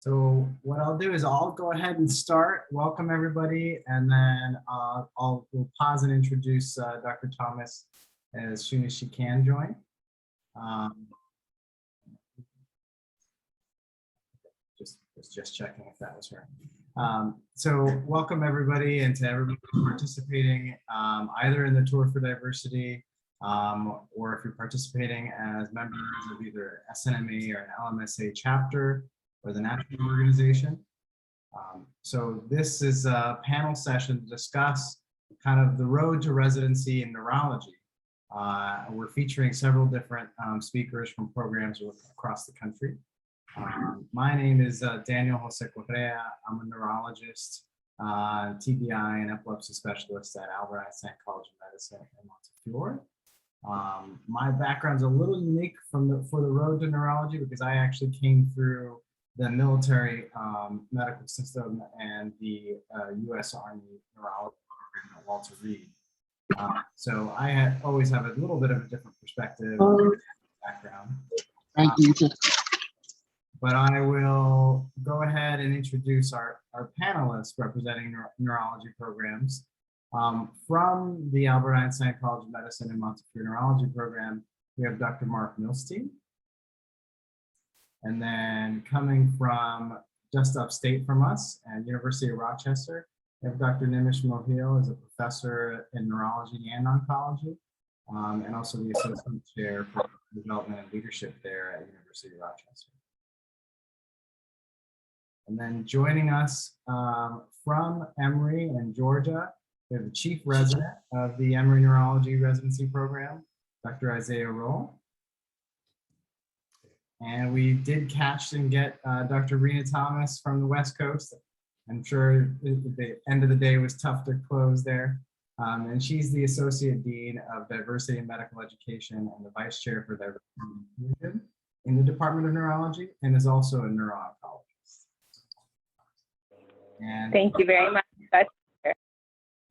So what I'll do is I'll go ahead and start. Welcome everybody, and then we'll pause and introduce Dr. Thomas as soon as she can join. Just checking if that was her. So welcome everybody, and to everybody participating either in the Tour for Diversity or if you're participating as members of either SNMA or an LMSA chapter or the national organization. So this is a panel session to discuss kind of the road to residency in neurology. We're featuring several different speakers from programs across the country. My name is Daniel Jose Correa. I'm a neurologist, TBI and epilepsy specialist at Albert Einstein College of Medicine in Montefiore. My background's a little unique for the road to neurology because I actually came through the military medical system and the U.S. Army neurology program at Walter Reed. So I always have a little bit of a different perspective background. Thank you. But I will go ahead and introduce our panelists representing neurology programs. From the Albert Einstein College of Medicine and Montefiore Neurology program, we have Dr. Mark Milstein. And then coming from just upstate from us and University of Rochester, we have Dr. Nimish Mohil as a professor in neurology and oncology, and also the associate chair for development and leadership there at University of Rochester. And then joining us from Emory in Georgia, we have the chief resident of the Emory Neurology Residency Program, Dr. Isaiah Roll. And we did catch and get Dr. Rena Thomas from the West Coast. I'm sure the end of the day was tough to close there. And she's the Associate Dean of Diversity in Medical Education and the Vice Chair for Diversity in the Department of Neurology, and is also a neuro-oncologist. And thank you very much.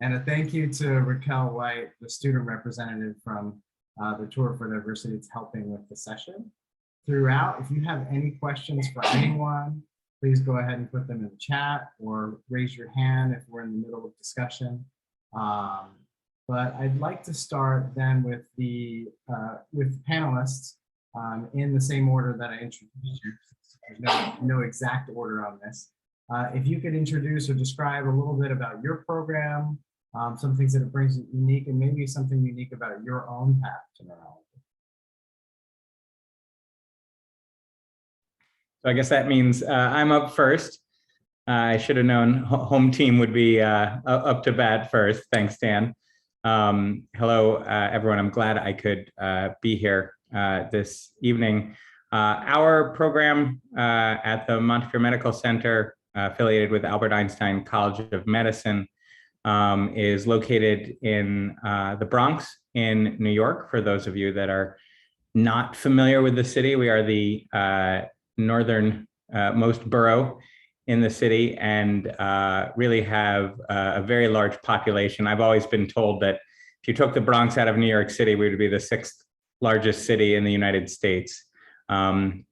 And a thank you to Raquel White, the student representative from the Tour for Diversity, that's helping with the session. Throughout, if you have any questions for anyone, please go ahead and put them in the chat or raise your hand if we're in the middle of discussion. But I'd like to start then with the panelists in the same order that I introduced you. There's no exact order on this. If you could introduce or describe a little bit about your program, some things that it brings unique, and maybe something unique about your own path to neurology. So I guess that means I'm up first. I should have known home team would be up to bat first. Thanks, Dan. Hello, everyone. I'm glad I could be here this evening. Our program at the Montefiore Medical Center, affiliated with Albert Einstein College of Medicine, is located in the Bronx in New York. For those of you that are not familiar with the city, we are the northernmost borough in the city and really have a very large population. I've always been told that if you took the Bronx out of New York City, we would be the 6th largest city in the United States. And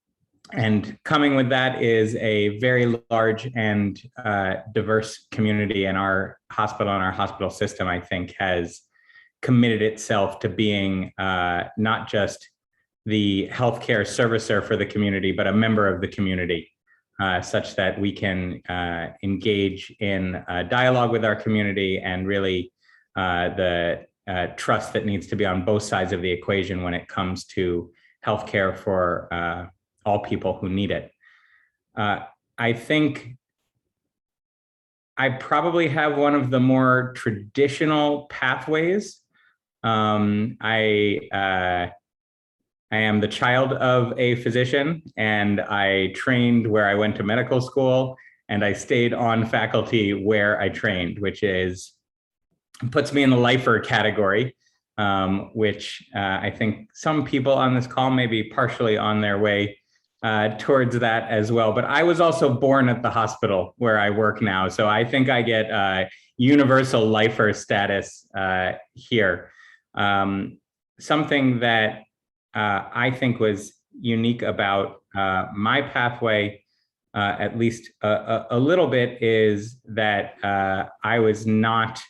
coming with that is a very large and diverse community, and our hospital system, I think, has committed itself to being not just the healthcare servicer for the community, but a member of the community, such that we can engage in dialogue with our community and really the trust that needs to be on both sides of the equation when it comes to healthcare for all people who need it. I think I probably have one of the more traditional pathways. I am the child of a physician, and I trained where I went to medical school, and I stayed on faculty where I trained, which puts me in the lifer category, which I think some people on this call may be partially on their way towards that as well. But I was also born at the hospital where I work now, so I think I get universal lifer status here. Something that I think was unique about my pathway at least a little bit, is that I was not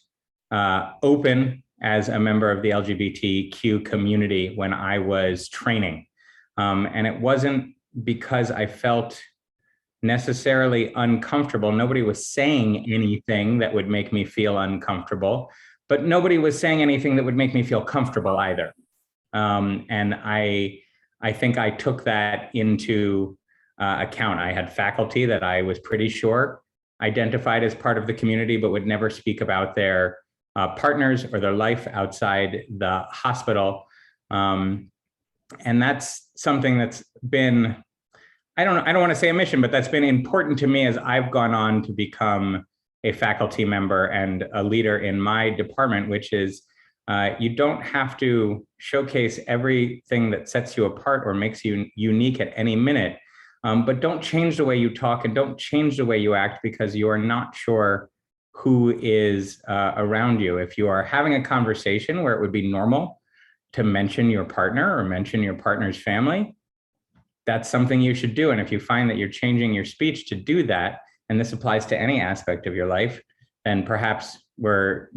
open as a member of the LGBTQ community when I was training. And it wasn't because I felt necessarily uncomfortable. Nobody was saying anything that would make me feel uncomfortable, but nobody was saying anything that would make me feel comfortable either. And I think I took that into account. I had faculty that I was pretty sure identified as part of the community, but would never speak about their partners or their life outside the hospital. And that's something that's been, I don't want to say a mission, but that's been important to me as I've gone on to become a faculty member and a leader in my department, which is you don't have to showcase everything that sets you apart or makes you unique at any minute, but don't change the way you talk and don't change the way you act because you are not sure who is around you. If you are having a conversation where it would be normal to mention your partner or mention your partner's family, that's something you should do. And if you find that you're changing your speech to do that, and this applies to any aspect of your life, then perhaps we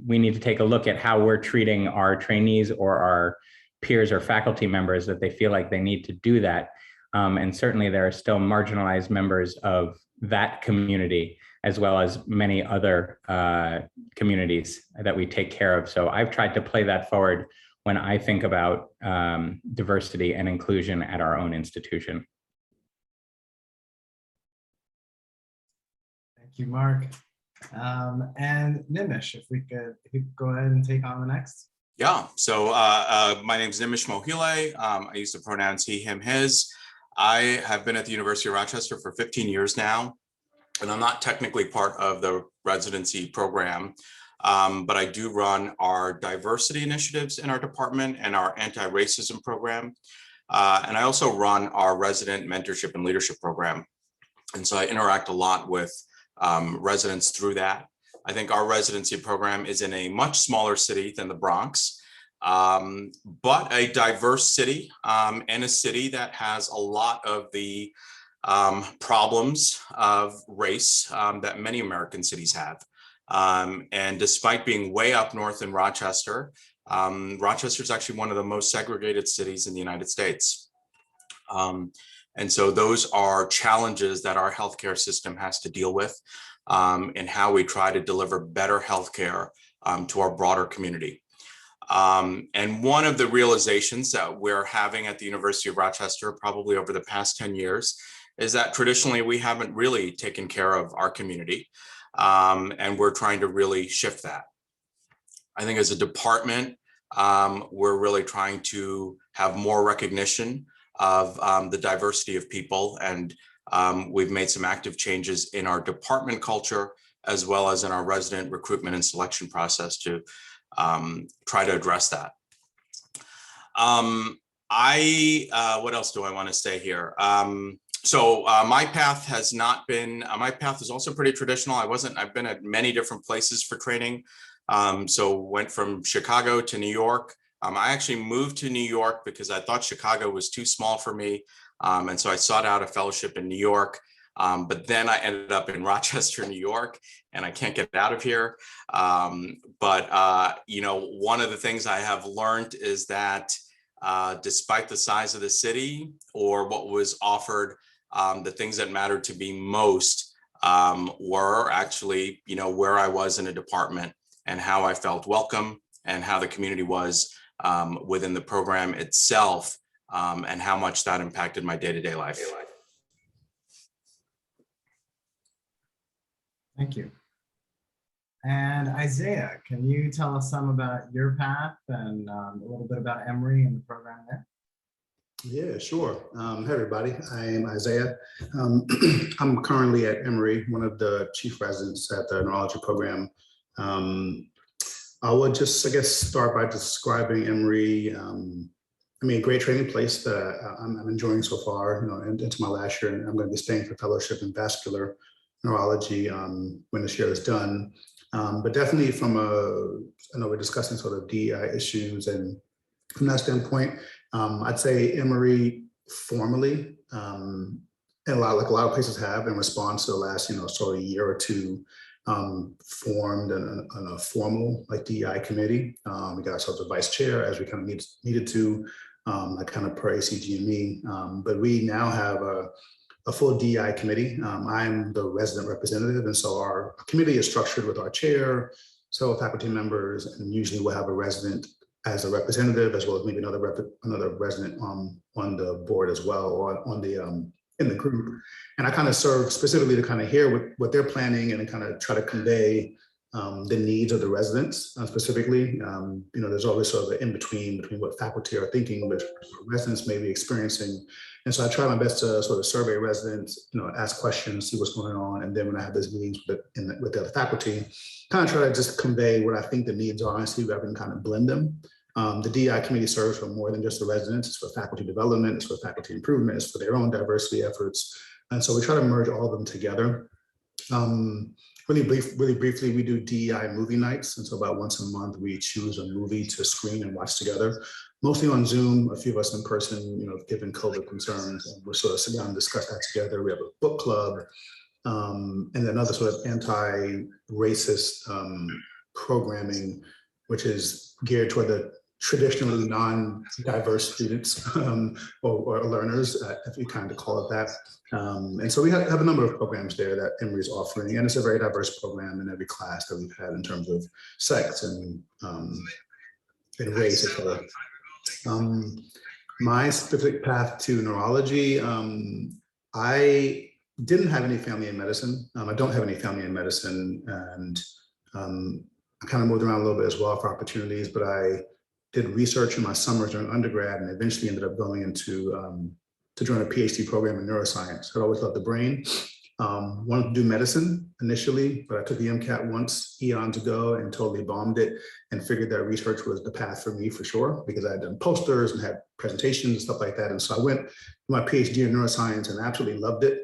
need to take a look at how we're treating our trainees or our peers or faculty members that they feel like they need to do that. And certainly there are still marginalized members of that community, as well as many other communities that we take care of. So I've tried to play that forward when I think about diversity and inclusion at our own institution. Thank you, Mark. And Nimish, if you could go ahead and take on the next. Yeah, so my name is Nimish Mohile. I use the pronouns he, him, his. I have been at the University of Rochester for 15 years now, and I'm not technically part of the residency program, but I do run our diversity initiatives in our department and our anti-racism program. And I also run our resident mentorship and leadership program. And so I interact a lot with residents through that. I think our residency program is in a much smaller city than the Bronx, but a diverse city and a city that has a lot of the problems of race that many American cities have. And despite being way up north in Rochester, Rochester is actually one of the most segregated cities in the United States. And so those are challenges that our healthcare system has to deal with, and how we try to deliver better healthcare to our broader community. And one of the realizations that we're having at the University of Rochester, probably over the past 10 years, is that traditionally we haven't really taken care of our community, and we're trying to really shift that. I think as a department, we're really trying to have more recognition of the diversity of people, and we've made some active changes in our department culture as well as in our resident recruitment and selection process to try to address that. What else do I want to say here? So my path has not been, my path is also pretty traditional. I've been at many different places for training. So went from Chicago to New York. I actually moved to New York because I thought Chicago was too small for me. And so I sought out a fellowship in New York. But then I ended up in Rochester, New York, and I can't get out of here. But one of the things I have learned is that despite the size of the city or what was offered, the things that mattered to me most were actually, where I was in a department and how I felt welcome and how the community was within the program itself, and how much that impacted my day-to-day life. Thank you. And Isaiah, can you tell us some about your path and a little bit about Emory and the program there? Yeah, sure. Hey, everybody. I am Isaiah. I'm currently at Emory, one of the chief residents at the Neurology program. I would just, start by describing Emory. Great training place that I'm enjoying so far, into my last year, and I'm going to be staying for fellowship in vascular neurology when this year is done. But definitely I know we're discussing sort of DEI issues, and from that standpoint, I'd say Emory formally and a lot of places have, in response to the last, sort of year or two, formed a formal like DEI committee. We got ourselves a vice chair, as we kind of needed to, like kind of per ACGME. But we now have a full DEI committee. I'm the resident representative, and so our committee is structured with our chair, several faculty members, and usually we'll have a resident as a representative, as well as maybe another resident on the board as well, or on the in the group. And I kind of serve specifically to kind of hear what they're planning and kind of try to convey the needs of the residents specifically. There's always sort of an in-between what faculty are thinking, which residents may be experiencing. And so I try my best to sort of survey residents, ask questions, see what's going on. And then when I have those meetings with the other faculty, kind of try to just convey what I think the needs are and see if I can kind of blend them. The DEI committee serves for more than just the residents. It's for faculty development, it's for faculty improvement, it's for their own diversity efforts. And so we try to merge all of them together. Really briefly, we do DEI movie nights. And so about once a month, we choose a movie to screen and watch together, mostly on Zoom, a few of us in person, given COVID concerns. And we'll sort of sit down and discuss that together. We have a book club, and then other sort of anti-racist programming, which is geared toward the traditionally non-diverse students or learners, if you kind of call it that. And so we have a number of programs there that Emory is offering, and it's a very diverse program in every class that we've had in terms of sex and race, etc. My specific path to neurology, I didn't have any family in medicine. I don't have any family in medicine, and I kind of moved around a little bit as well for opportunities, but I did research in my summers during undergrad and eventually ended up going into to join a PhD program in neuroscience. I'd always loved the brain. Wanted to do medicine initially, but I took the MCAT once eons ago and totally bombed it, and figured that research was the path for me for sure, because I had done posters and had presentations and stuff like that. And so I went to my PhD in neuroscience and absolutely loved it.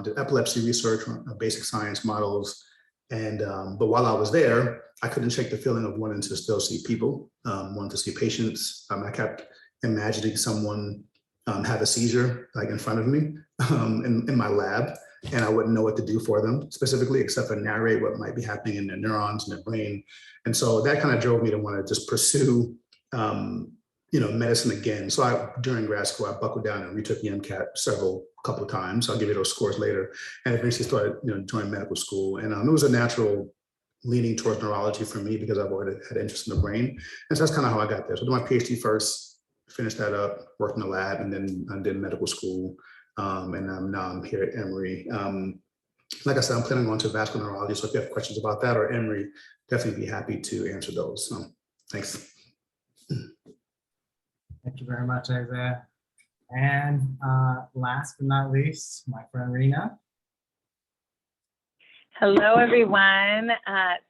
Did epilepsy research on basic science models. And but while I was there, I couldn't shake the feeling of wanting to still see people, wanting to see patients. I kept imagining someone have a seizure like in front of me in my lab, and I wouldn't know what to do for them specifically, except for narrate what might be happening in their neurons and their brain. And so that kind of drove me to want to just pursue medicine again. So during grad school, I buckled down and retook the MCAT couple of times. I'll give you those scores later. And eventually started, joining medical school. And it was a natural leaning towards neurology for me because I've already had interest in the brain. And so that's kind of how I got there. So I did my PhD first, finished that up, worked in the lab, and then I did medical school. And now I'm here at Emory. Like I said, I'm planning on going to vascular neurology. So if you have questions about that or Emory, definitely be happy to answer those. So thanks. Thank you very much, Isaiah. And last but not least, my friend Rena. Hello, everyone.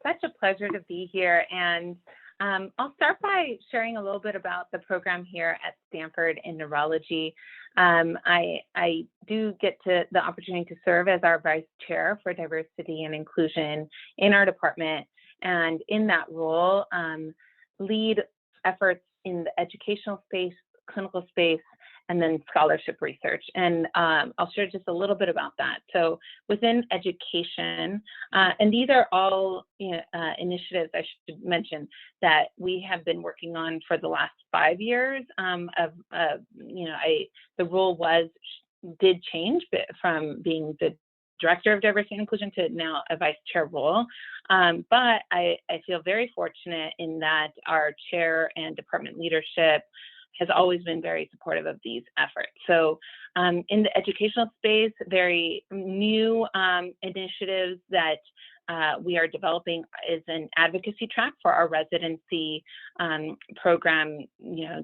Such a pleasure to be here. And I'll start by sharing a little bit about the program here at Stanford in neurology. I do get the opportunity to serve as our vice chair for diversity and inclusion in our department. And in that role, lead efforts in the educational space, clinical space, and then scholarship research. And I'll share just a little bit about that. So within education, and these are all initiatives I should mention that we have been working on for the last 5 years. The role did change from being the director of diversity and inclusion to now a vice chair role. But I feel very fortunate in that our chair and department leadership has always been very supportive of these efforts. So in the educational space, very new initiatives that we are developing is an advocacy track for our residency program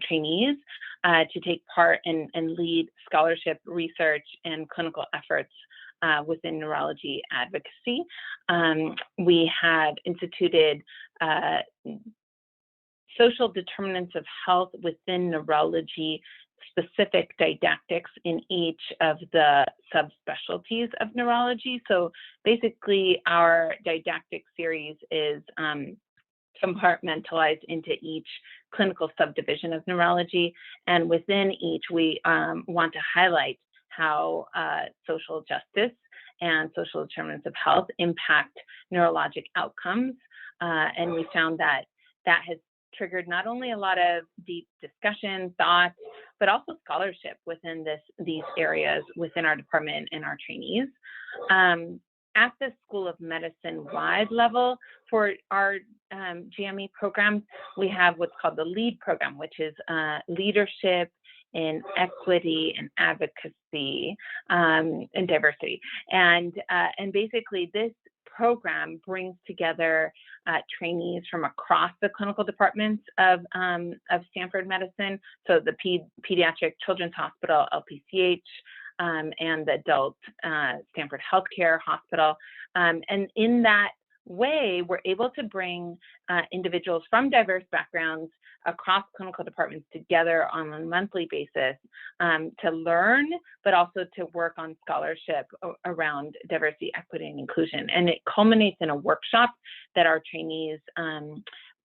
trainees to take part and lead scholarship research and clinical efforts within neurology advocacy. We have instituted social determinants of health within neurology specific didactics in each of the subspecialties of neurology. So basically our didactic series is compartmentalized into each clinical subdivision of neurology. And within each, we want to highlight how social justice and social determinants of health impact neurologic outcomes. And we found that that has triggered not only a lot of deep discussion, thoughts, but also scholarship within these areas within our department and our trainees. At the School of Medicine-wide level, for our GME programs, we have what's called the LEAD program, which is leadership in equity and advocacy and diversity. And basically this program brings together trainees from across the clinical departments of Stanford Medicine, so the Pediatric Children's Hospital, LPCH, and the adult Stanford Healthcare Hospital. And in that way, we're able to bring individuals from diverse backgrounds across clinical departments together on a monthly basis to learn, but also to work on scholarship around diversity, equity, and inclusion. And it culminates in a workshop that our trainees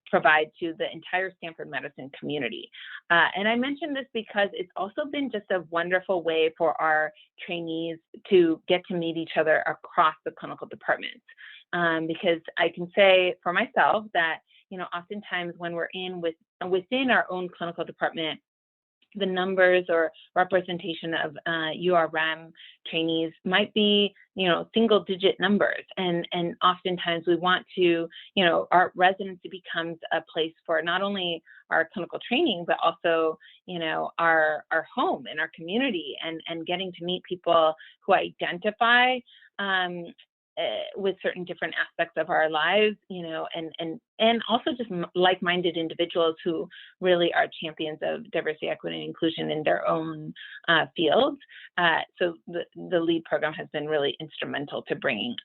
provide to the entire Stanford Medicine community. And I mention this because it's also been just a wonderful way for our trainees to get to meet each other across the clinical departments. Because I can say for myself that, you know, oftentimes when we're within our own clinical department, the numbers or representation of URM trainees might be, you know, single digit numbers. And oftentimes we want to, you know, our residency becomes a place for not only our clinical training, but also, you know, our home and our community, and getting to meet people who identify with certain different aspects of our lives, you know, and also just like-minded individuals who really are champions of diversity, equity, and inclusion in their own fields. So the LEAD program has been really instrumental to bringing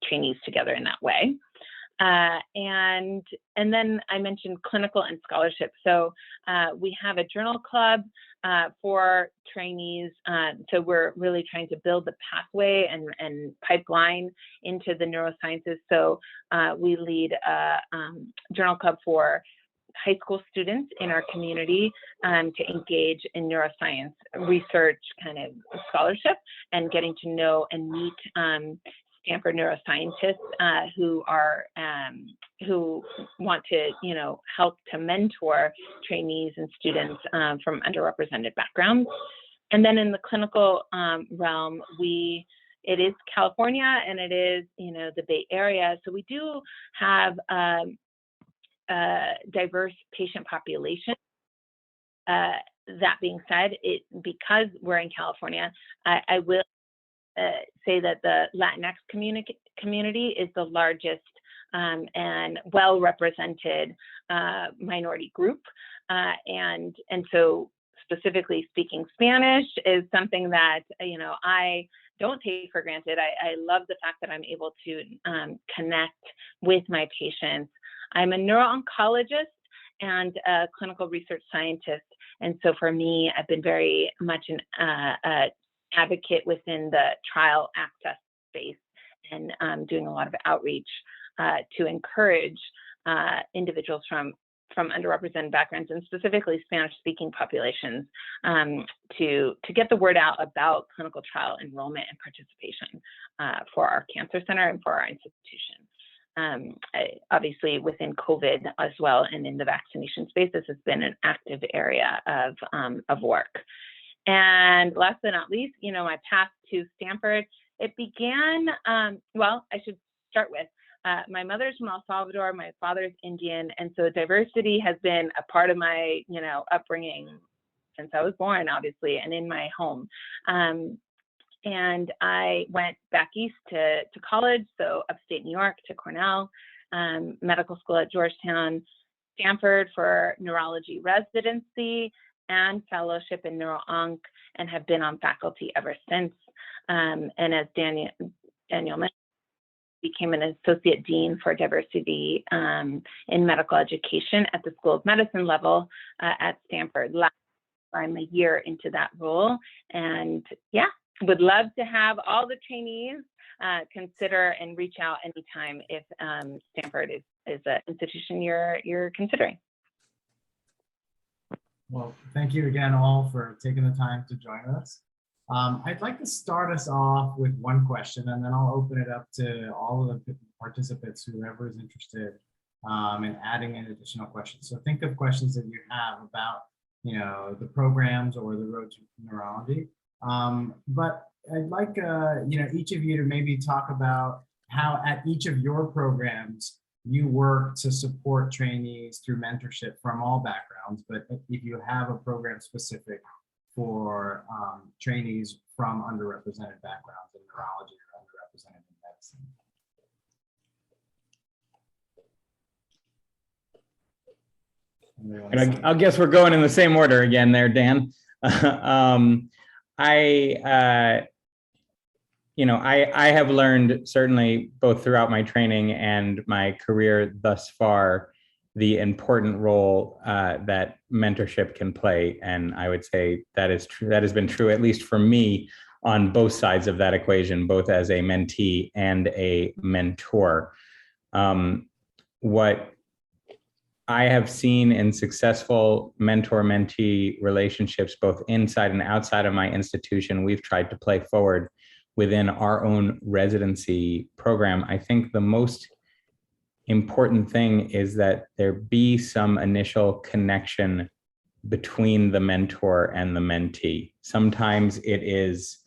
trainees together in that way. And then I mentioned clinical and scholarship. So we have a journal club for trainees. So we're really trying to build the pathway and pipeline into the neurosciences. So we lead a journal club for high school students in our community to engage in neuroscience research kind of scholarship, and getting to know and meet Stanford neuroscientists who want to, you know, help to mentor trainees and students from underrepresented backgrounds. And then in the clinical realm, it is California and it is, you know, the Bay Area. So we do have diverse patient population. That being said, because we're in California, I will say that the Latinx community is the largest and well-represented minority group. And so specifically speaking Spanish is something that, you know, I don't take for granted. I love the fact that I'm able to connect with my patients. I'm a neuro-oncologist and a clinical research scientist. And so for me, I've been very much an advocate within the trial access space, and doing a lot of outreach to encourage individuals from underrepresented backgrounds, and specifically Spanish-speaking populations, to get the word out about clinical trial enrollment and participation for our cancer center and for our institution. Obviously within COVID as well, and in the vaccination space, this has been an active area of work. And last but not least, you know, my path to Stanford, it began, well, I should start with, my mother's from El Salvador, my father's Indian, and so diversity has been a part of my, you know, upbringing since I was born, obviously, and in my home. And I went back east to college, so upstate New York to Cornell, medical school at Georgetown, Stanford for neurology residency and fellowship in neuro-onc, and have been on faculty ever since. And as Daniel mentioned, became an associate dean for diversity in medical education at the School of Medicine level at Stanford. I'm a year into that role, and yeah, would love to have all the trainees consider and reach out anytime if Stanford is an institution you're considering. Well, thank you again all for taking the time to join us. I'd like to start us off with one question, and then I'll open it up to all of the participants, whoever is interested in adding in additional questions. So think of questions that you have about, the programs or the road to neurology. But I'd like, each of you to maybe talk about how at each of your programs you work to support trainees through mentorship from all backgrounds. But if you have a program specific for trainees from underrepresented backgrounds in neurology or underrepresented in medicine. And I guess we're going in the same order again there, Dan. I have learned, certainly both throughout my training and my career thus far, the important role that mentorship can play. And I would say that is true. That has been true, at least for me, on both sides of that equation, both as a mentee and a mentor. What I have seen in successful mentor-mentee relationships, both inside and outside of my institution, we've tried to play forward within our own residency program. I think the most important thing is that there be some initial connection between the mentor and the mentee. Sometimes it is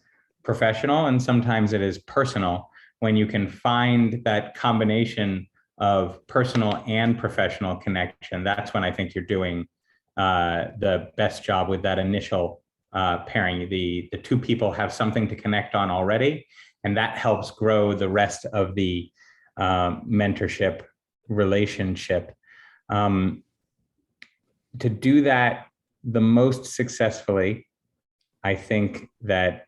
professional and sometimes it is personal. When you can find that combination of personal and professional connection, that's when I think you're doing the best job with that initial pairing. The two people have something to connect on already, and that helps grow the rest of the mentorship relationship. To do that the most successfully, I think that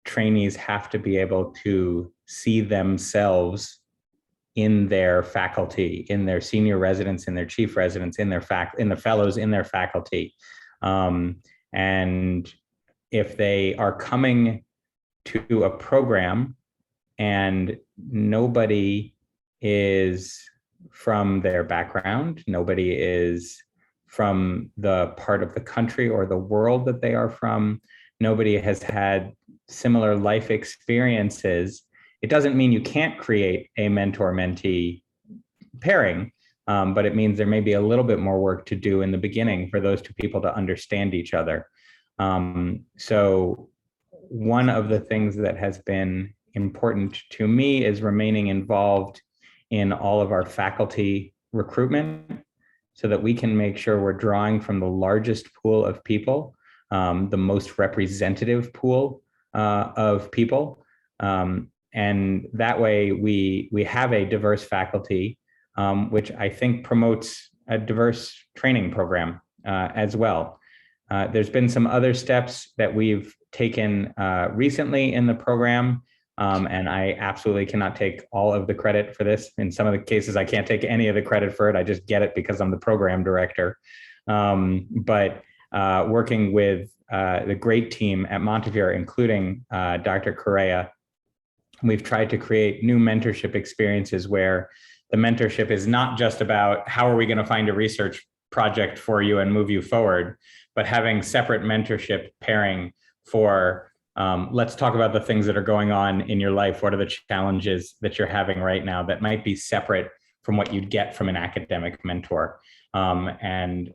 trainees have to be able to see themselves in their faculty, in their senior residents, in their chief residents, in the fellows, in their faculty. And if they are coming to a program and nobody is from their background, nobody is from the part of the country or the world that they are from, nobody has had similar life experiences, it doesn't mean you can't create a mentor-mentee pairing, but it means there may be a little bit more work to do in the beginning for those two people to understand each other. So one of the things that has been important to me is remaining involved in all of our faculty recruitment so that we can make sure we're drawing from the largest pool of people, the most representative pool of people. And that way we have a diverse faculty, which I think promotes a diverse training program as well. There's been some other steps that we've taken recently in the program, and I absolutely cannot take all of the credit for this. In some of the cases, I can't take any of the credit for it. I just get it because I'm the program director. But working with the great team at Montefiore, including Dr. Correa, we've tried to create new mentorship experiences where the mentorship is not just about how are we going to find a research project for you and move you forward, but having separate mentorship pairing for let's talk about the things that are going on in your life. What are the challenges that you're having right now that might be separate from what you'd get from an academic mentor? And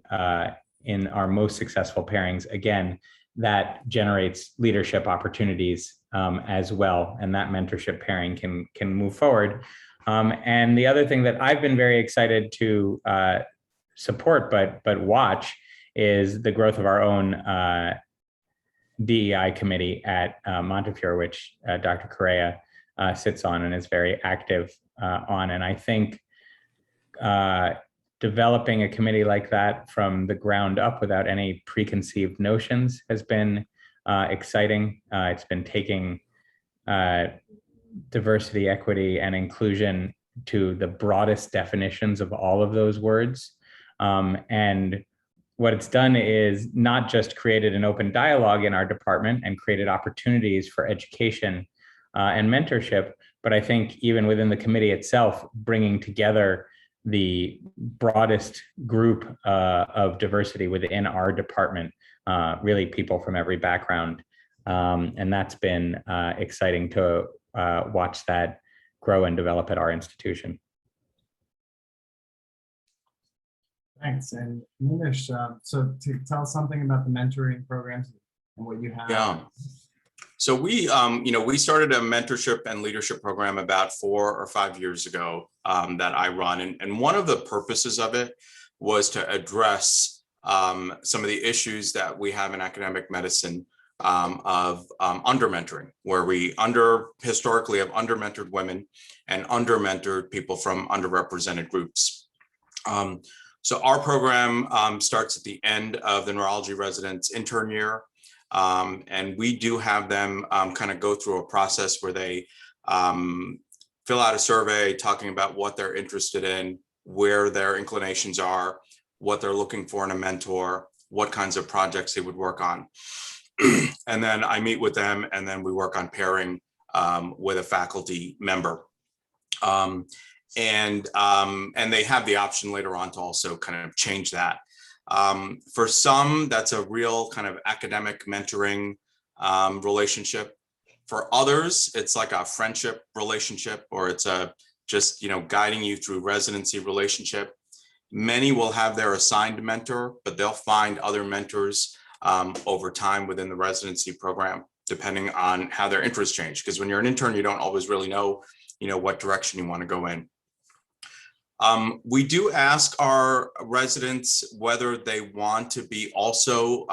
in our most successful pairings, again, that generates leadership opportunities as well. And that mentorship pairing can move forward. And the other thing that I've been very excited to support, but watch, is the growth of our own DEI committee at Montefiore, which Dr. Correa sits on and is very active on. And I think developing a committee like that from the ground up without any preconceived notions has been exciting. It's been taking diversity, equity, and inclusion to the broadest definitions of all of those words. And what it's done is not just created an open dialogue in our department and created opportunities for education and mentorship, but I think even within the committee itself, bringing together the broadest group of diversity within our department, really people from every background, And that's been exciting to watch that grow and develop at our institution. Thanks. And Nimish, so to tell us something about the mentoring programs and what you have. Yeah. So we, we started a mentorship and leadership program about 4 or 5 years ago that I run. And one of the purposes of it was to address some of the issues that we have in academic medicine of under-mentoring, where we historically have under-mentored women and under-mentored people from underrepresented groups. So our program starts at the end of the neurology residents intern year. And we do have them kind of go through a process where they fill out a survey talking about what they're interested in, where their inclinations are, what they're looking for in a mentor, what kinds of projects they would work on. And then I meet with them, and then we work on pairing with a faculty member. And they have the option later on to also kind of change that. For some, that's a real kind of academic mentoring relationship. For others, it's like a friendship relationship, or it's a just, guiding you through residency relationship. Many will have their assigned mentor, but they'll find other mentors over time within the residency program, depending on how their interests change. Because when you're an intern, you don't always really know, what direction you want to go in. We do ask our residents whether they want to be also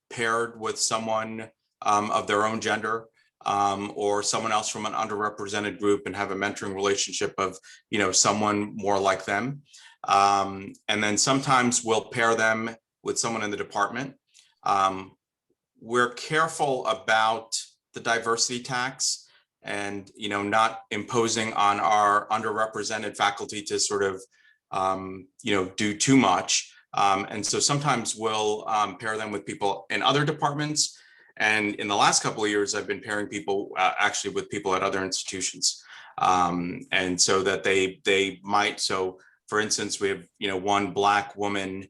paired with someone of their own gender or someone else from an underrepresented group and have a mentoring relationship of, someone more like them. And then sometimes we'll pair them with someone in the department. We're careful about the diversity tax and, not imposing on our underrepresented faculty to sort of, do too much. And so sometimes we'll pair them with people in other departments. And in the last couple of years, I've been pairing people actually with people at other institutions. And so that they might, so for instance, we have, one Black woman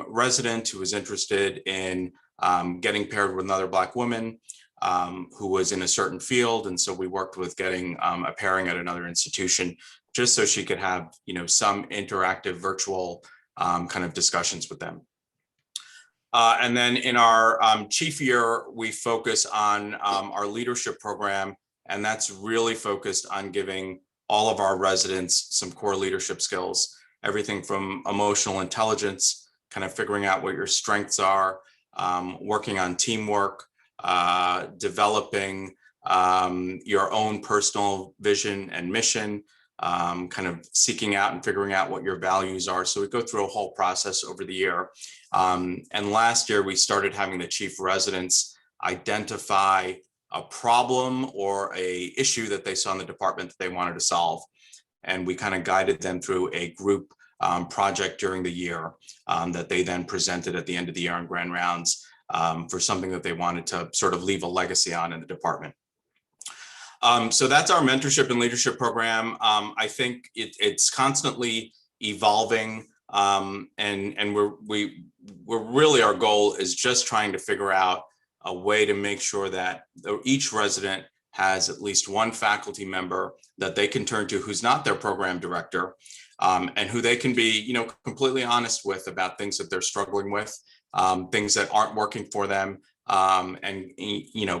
resident who was interested in getting paired with another Black woman who was in a certain field. And so we worked with getting a pairing at another institution, just so she could have, some interactive virtual kind of discussions with them. And then in our chief year, we focus on our leadership program, and that's really focused on giving all of our residents some core leadership skills, everything from emotional intelligence, kind of figuring out what your strengths are, working on teamwork, developing your own personal vision and mission, kind of seeking out and figuring out what your values are. So we go through a whole process over the year. And last year, we started having the chief residents identify a problem or a issue that they saw in the department that they wanted to solve. And we kind of guided them through a group project during the year that they then presented at the end of the year on grand rounds for something that they wanted to sort of leave a legacy on in the department. So that's our mentorship and leadership program. I think it's constantly evolving, and we're really, our goal is just trying to figure out a way to make sure that each resident has at least one faculty member that they can turn to who's not their program director, and who they can be, completely honest with about things that they're struggling with, things that aren't working for them, and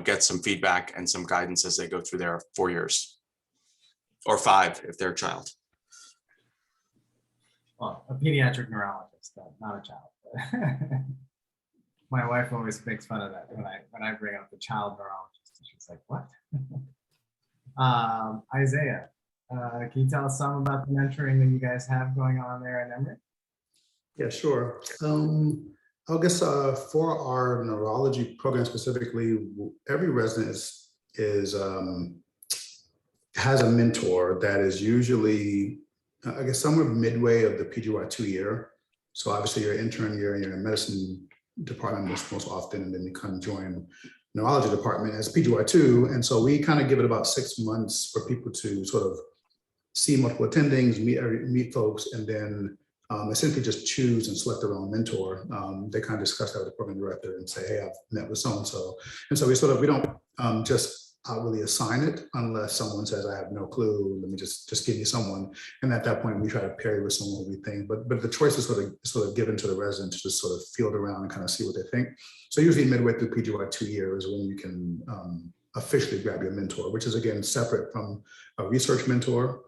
get some feedback and some guidance as they go through their 4 years, or 5 if they're a child. Well, a pediatric neurologist, not a child. My wife always makes fun of that when I bring up the child neurologist. She's like, "What?" Isaiah, can you tell us some about the mentoring that you guys have going on there at Emory? Yeah, sure. I guess for our neurology program specifically, every resident has a mentor that is usually, I guess, somewhere midway of the PGY2 year. So obviously your intern year and your medicine department most often, and then you come join neurology department as PGY2. And so we kind of give it about 6 months for people to sort of see multiple attendings, meet folks, and then essentially just choose and select their own mentor. They kind of discuss that with the program director and say, hey, I've met with so-and-so. And so we don't just really assign it unless someone says, I have no clue, let me just give you someone. And at that point, we try to pair you with someone who we think, but the choice is sort of given to the residents to just sort of field around and kind of see what they think. So usually midway through PGY 2 years when you can officially grab your mentor, which is again, separate from a research mentor.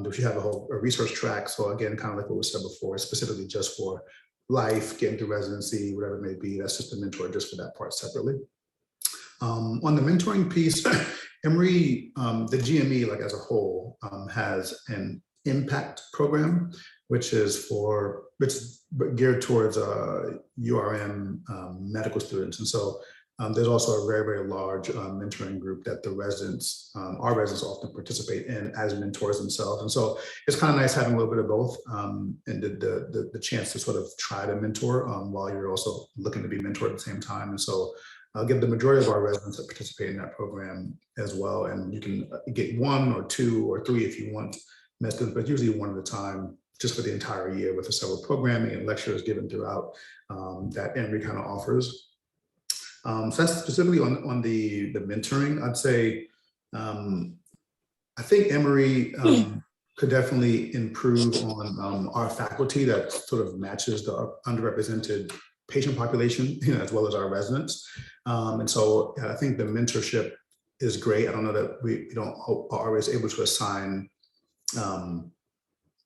If you have a research track, so again, kind of like what was said before, specifically just for life, getting through residency, whatever it may be, that's just a mentor just for that part separately. On the mentoring piece, Emory, the GME, like as a whole, has an impact program, which is geared towards URM medical students. And so there's also a very, very large mentoring group that the residents, our residents often participate in as mentors themselves. And so it's kind of nice having a little bit of both and the chance to sort of try to mentor while you're also looking to be mentored at the same time. And so I'll give the majority of our residents that participate in that program as well. And you can get 1 or 2 or 3 if you want, but usually 1 at a time, just for the entire year with the several programming and lectures given throughout that Emory kind of offers. So that's specifically on the mentoring. I'd say, I think Emory could definitely improve on our faculty that sort of matches the underrepresented patient population, as well as our residents. And so I think the mentorship is great. I don't know that we don't are always able to assign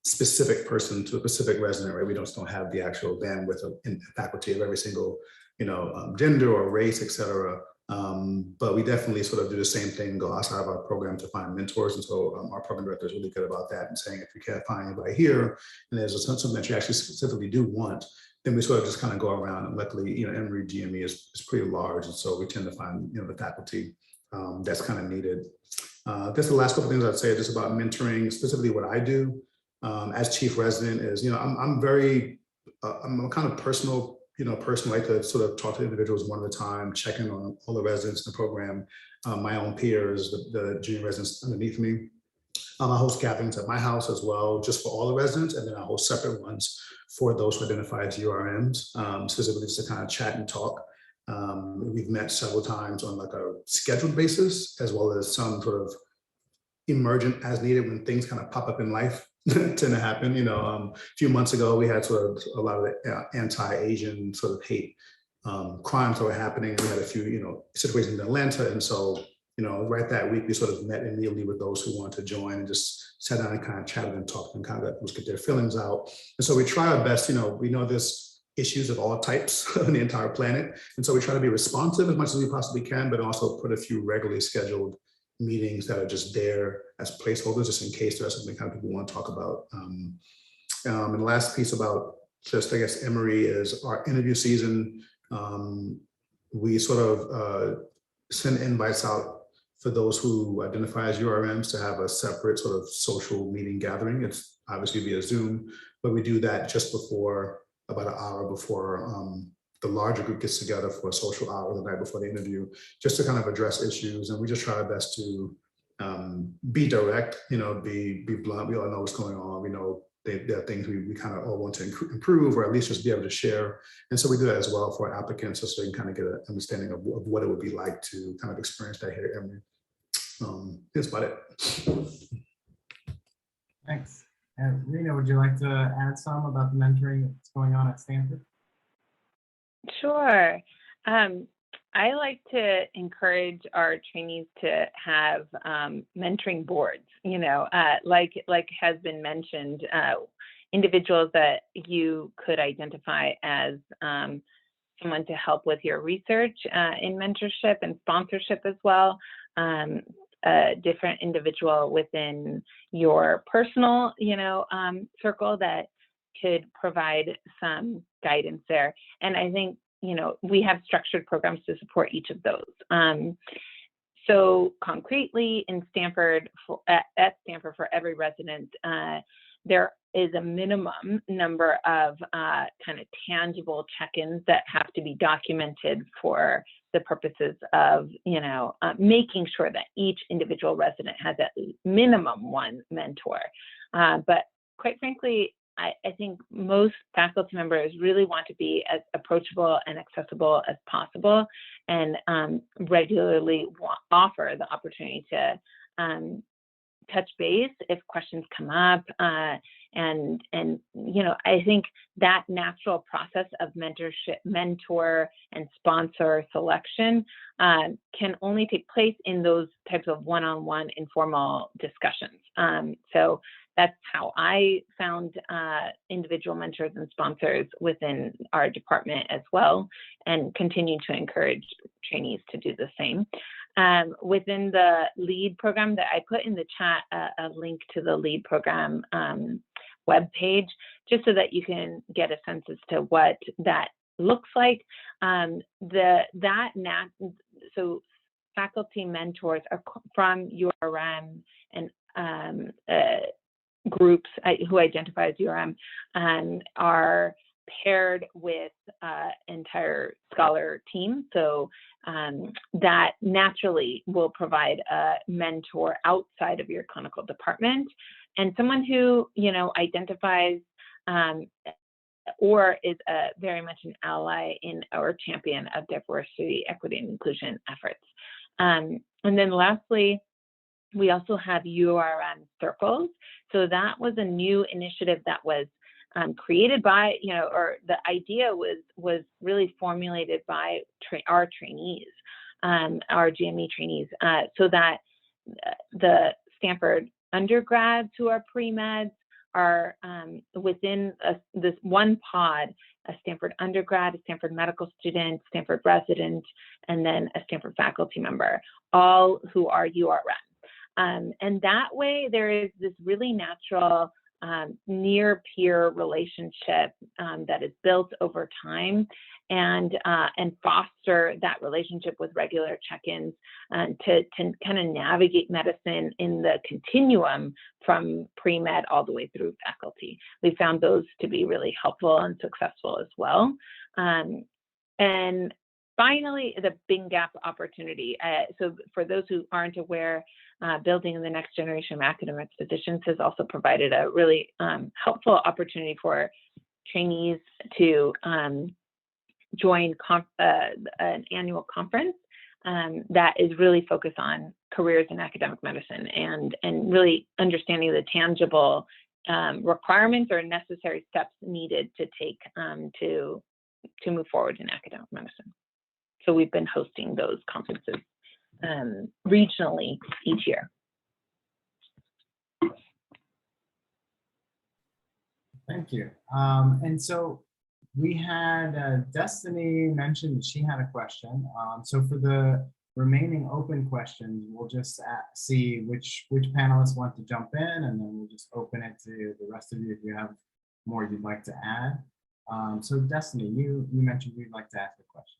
specific person to a specific resident, right? We don't have the actual bandwidth in faculty of every single, gender or race, et cetera. But we definitely sort of do the same thing, go outside of our program to find mentors. And so our program director is really good about that and saying, if you can't find anybody here, and there's something that you actually specifically do want, then we sort of just kind of go around. And luckily, Emory GME is pretty large. And so we tend to find, the faculty that's kind of needed. Just the last couple of things I'd say just about mentoring, specifically what I do as chief resident is, I'm a kind of personal person, like to sort of talk to individuals one at a time, check in on all the residents in the program, my own peers, the junior residents underneath me. I host gatherings at my house as well, just for all the residents, and then I host separate ones for those who identify as URMs, specifically just to kind of chat and talk. We've met several times on like a scheduled basis, as well as some sort of emergent as needed when things kind of pop up in life tend to happen. A few months ago, we had sort of a lot of the anti-Asian sort of hate crimes that were happening. We had a few, situations in Atlanta. And so, right that week, we sort of met immediately with those who wanted to join and just sat down and kind of chatted and talked and kind of get their feelings out. And so we try our best, we know there's issues of all types on the entire planet. And so we try to be responsive as much as we possibly can, but also put a few regularly scheduled meetings that are just there as placeholders, just in case there's something kind of people want to talk about. And the last piece about just, I guess, Emory is our interview season. We sort of send invites out for those who identify as URMs to have a separate sort of social meeting gathering. It's obviously via Zoom, but we do that just before, about an hour before the larger group gets together for a social hour the night before the interview, just to kind of address issues. And we just try our best to be direct, be blunt. We all know what's going on. We know there are things we kind of all want to improve, or at least just be able to share. And so we do that as well for applicants, so they can kind of get an understanding of what it would be like to kind of experience that here at Emory. That's about it. Thanks. And Rena, would you like to add some about the mentoring that's going on at Stanford? Sure. I like to encourage our trainees to have mentoring boards, like has been mentioned, individuals that you could identify as someone to help with your research in mentorship and sponsorship as well. A different individual within your personal, circle that could provide some guidance there. And I think, we have structured programs to support each of those. So concretely in Stanford, at Stanford for every resident, there is a minimum number of kind of tangible check-ins that have to be documented for the purposes of, making sure that each individual resident has at minimum one mentor. But quite frankly, I think most faculty members really want to be as approachable and accessible as possible, and regularly offer the opportunity to touch base if questions come up. And you know, I think that natural process of mentor and sponsor selection can only take place in those types of one-on-one informal discussions. So that's how I found individual mentors and sponsors within our department as well, and continue to encourage trainees to do the same. Within the LEAD program that I put in the chat, a link to the LEAD program webpage, just so that you can get a sense as to what that looks like. So faculty mentors are from URM and groups who identify as URM are paired with entire scholar team. So that naturally will provide a mentor outside of your clinical department, and someone who, you know, identifies or is very much an ally in or champion of diversity, equity, and inclusion efforts. And then lastly, we also have URM circles. So that was a new initiative that was created by, you know, or the idea was really formulated by our trainees, our GME trainees, so that the Stanford undergrads who are pre-meds are within this one pod: a Stanford undergrad, a Stanford medical student, Stanford resident, and then a Stanford faculty member, all who are URM. And that way there is this really natural near peer relationship that is built over time, and foster that relationship with regular check-ins to kind of navigate medicine in the continuum from pre-med all the way through faculty. We found those to be really helpful and successful as well. And finally, the big gap opportunity. So for those who aren't aware, building the next generation of academic physicians has also provided a really helpful opportunity for trainees to join an annual conference that is really focused on careers in academic medicine, and really understanding the tangible requirements or necessary steps needed to take to move forward in academic medicine. So we've been hosting those conferences regionally each year. Thank you. And so we had Destiny mentioned that she had a question. So for the remaining open questions, we'll just see which panelists want to jump in, and then we'll just open it to the rest of you if you have more you'd like to add. So Destiny, you mentioned you'd like to ask a question.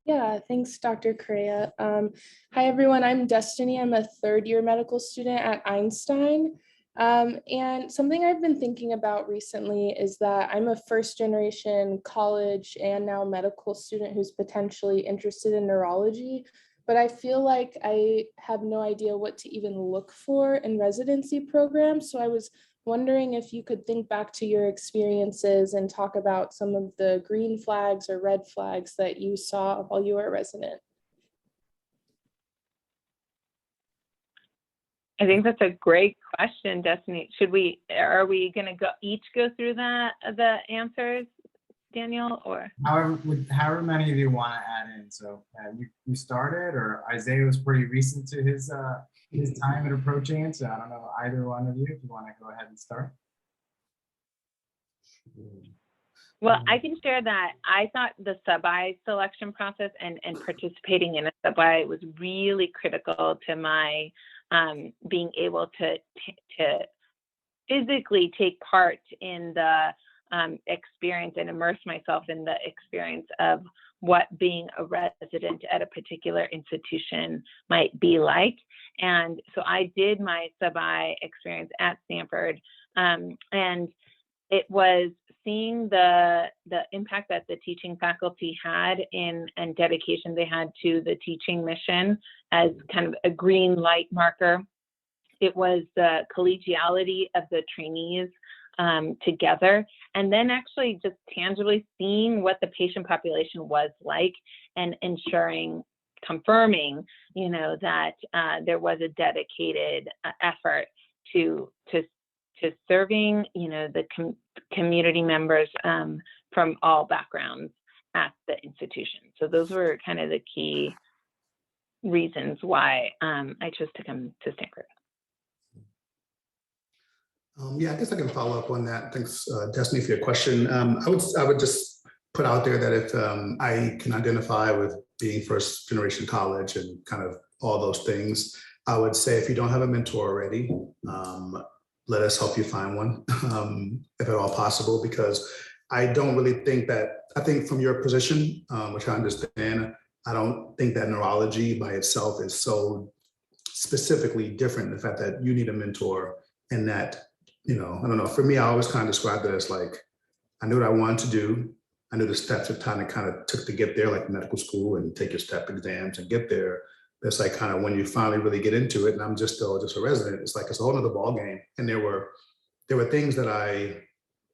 Yeah, thanks, Dr. Correa. Hi, everyone. I'm Destiny. I'm a third-year medical student at Einstein. And something I've been thinking about recently is that I'm a first-generation college and now medical student who's potentially interested in neurology, but I feel like I have no idea what to even look for in residency programs. So I was wondering if you could think back to your experiences and talk about some of the green flags or red flags that you saw while you were a resident. I think that's a great question, Destiny. Are we going to each go through the answers, Daniel, or? However many of you want to add in. So you started, or Isaiah was pretty recent to his time at approaching it. So I don't know, either one of you, if you want to go ahead and start. Well, I can share that I thought the sub-I selection process and participating in a sub-I was really critical to my being able to physically take part in the experience and immerse myself in the experience of what being a resident at a particular institution might be like. And so I did my sub-I experience at Stanford, and it was seeing the impact that the teaching faculty had and dedication they had to the teaching mission as kind of a green light marker. It was the collegiality of the trainees together, and then actually just tangibly seeing what the patient population was like and confirming, that there was a dedicated effort to serving, the community members from all backgrounds at the institution. So those were kind of the key reasons why I chose to come to Stanford. Yeah, I guess I can follow up on that. Thanks, Destiny, for your question. I would just put out there that if I can identify with being first generation college and kind of all those things, I would say if you don't have a mentor already, let us help you find one, if at all possible, because I don't really think that, I think from your position, which I understand, I don't think that neurology by itself is so specifically different. The fact that you need a mentor and that, I don't know, for me, I always kind of described it as like, I knew what I wanted to do. I knew the steps of time it kind of took to get there, like medical school and take your step exams and get there. It's like kind of when you finally really get into it, and I'm just still just a resident, it's like it's a whole nother ball game. And there were things that I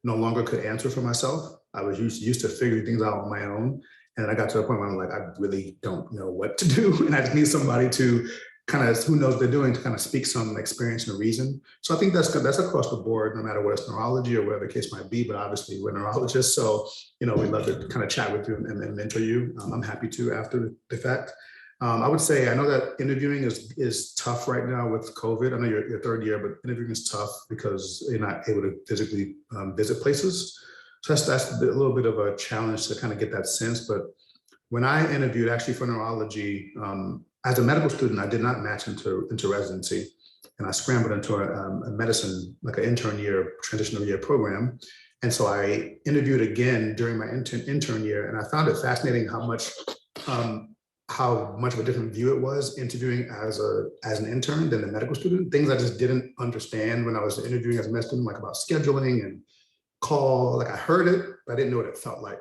no longer could answer for myself. I was used to figuring things out on my own. And then I got to a point where I'm like, I really don't know what to do. And I just need somebody to kind of, who knows what they're doing, to kind of speak some experience and reason. So I think that's across the board, no matter what it's neurology or whatever the case might be, but obviously we're neurologists. So, we'd love to kind of chat with you and mentor you. I'm happy to after the fact. I would say, I know that interviewing is tough right now with COVID. I know you're third year, but interviewing is tough because you're not able to physically visit places. So that's a little bit of a challenge to kind of get that sense. But when I interviewed actually for neurology, as a medical student, I did not match into residency, and I scrambled into a medicine, like an transitional year program. And so I interviewed again during my intern year, and I found it fascinating how much of a different view it was interviewing as an intern than a medical student. Things I just didn't understand when I was interviewing as a med student, like about scheduling and call, like I heard it, but I didn't know what it felt like.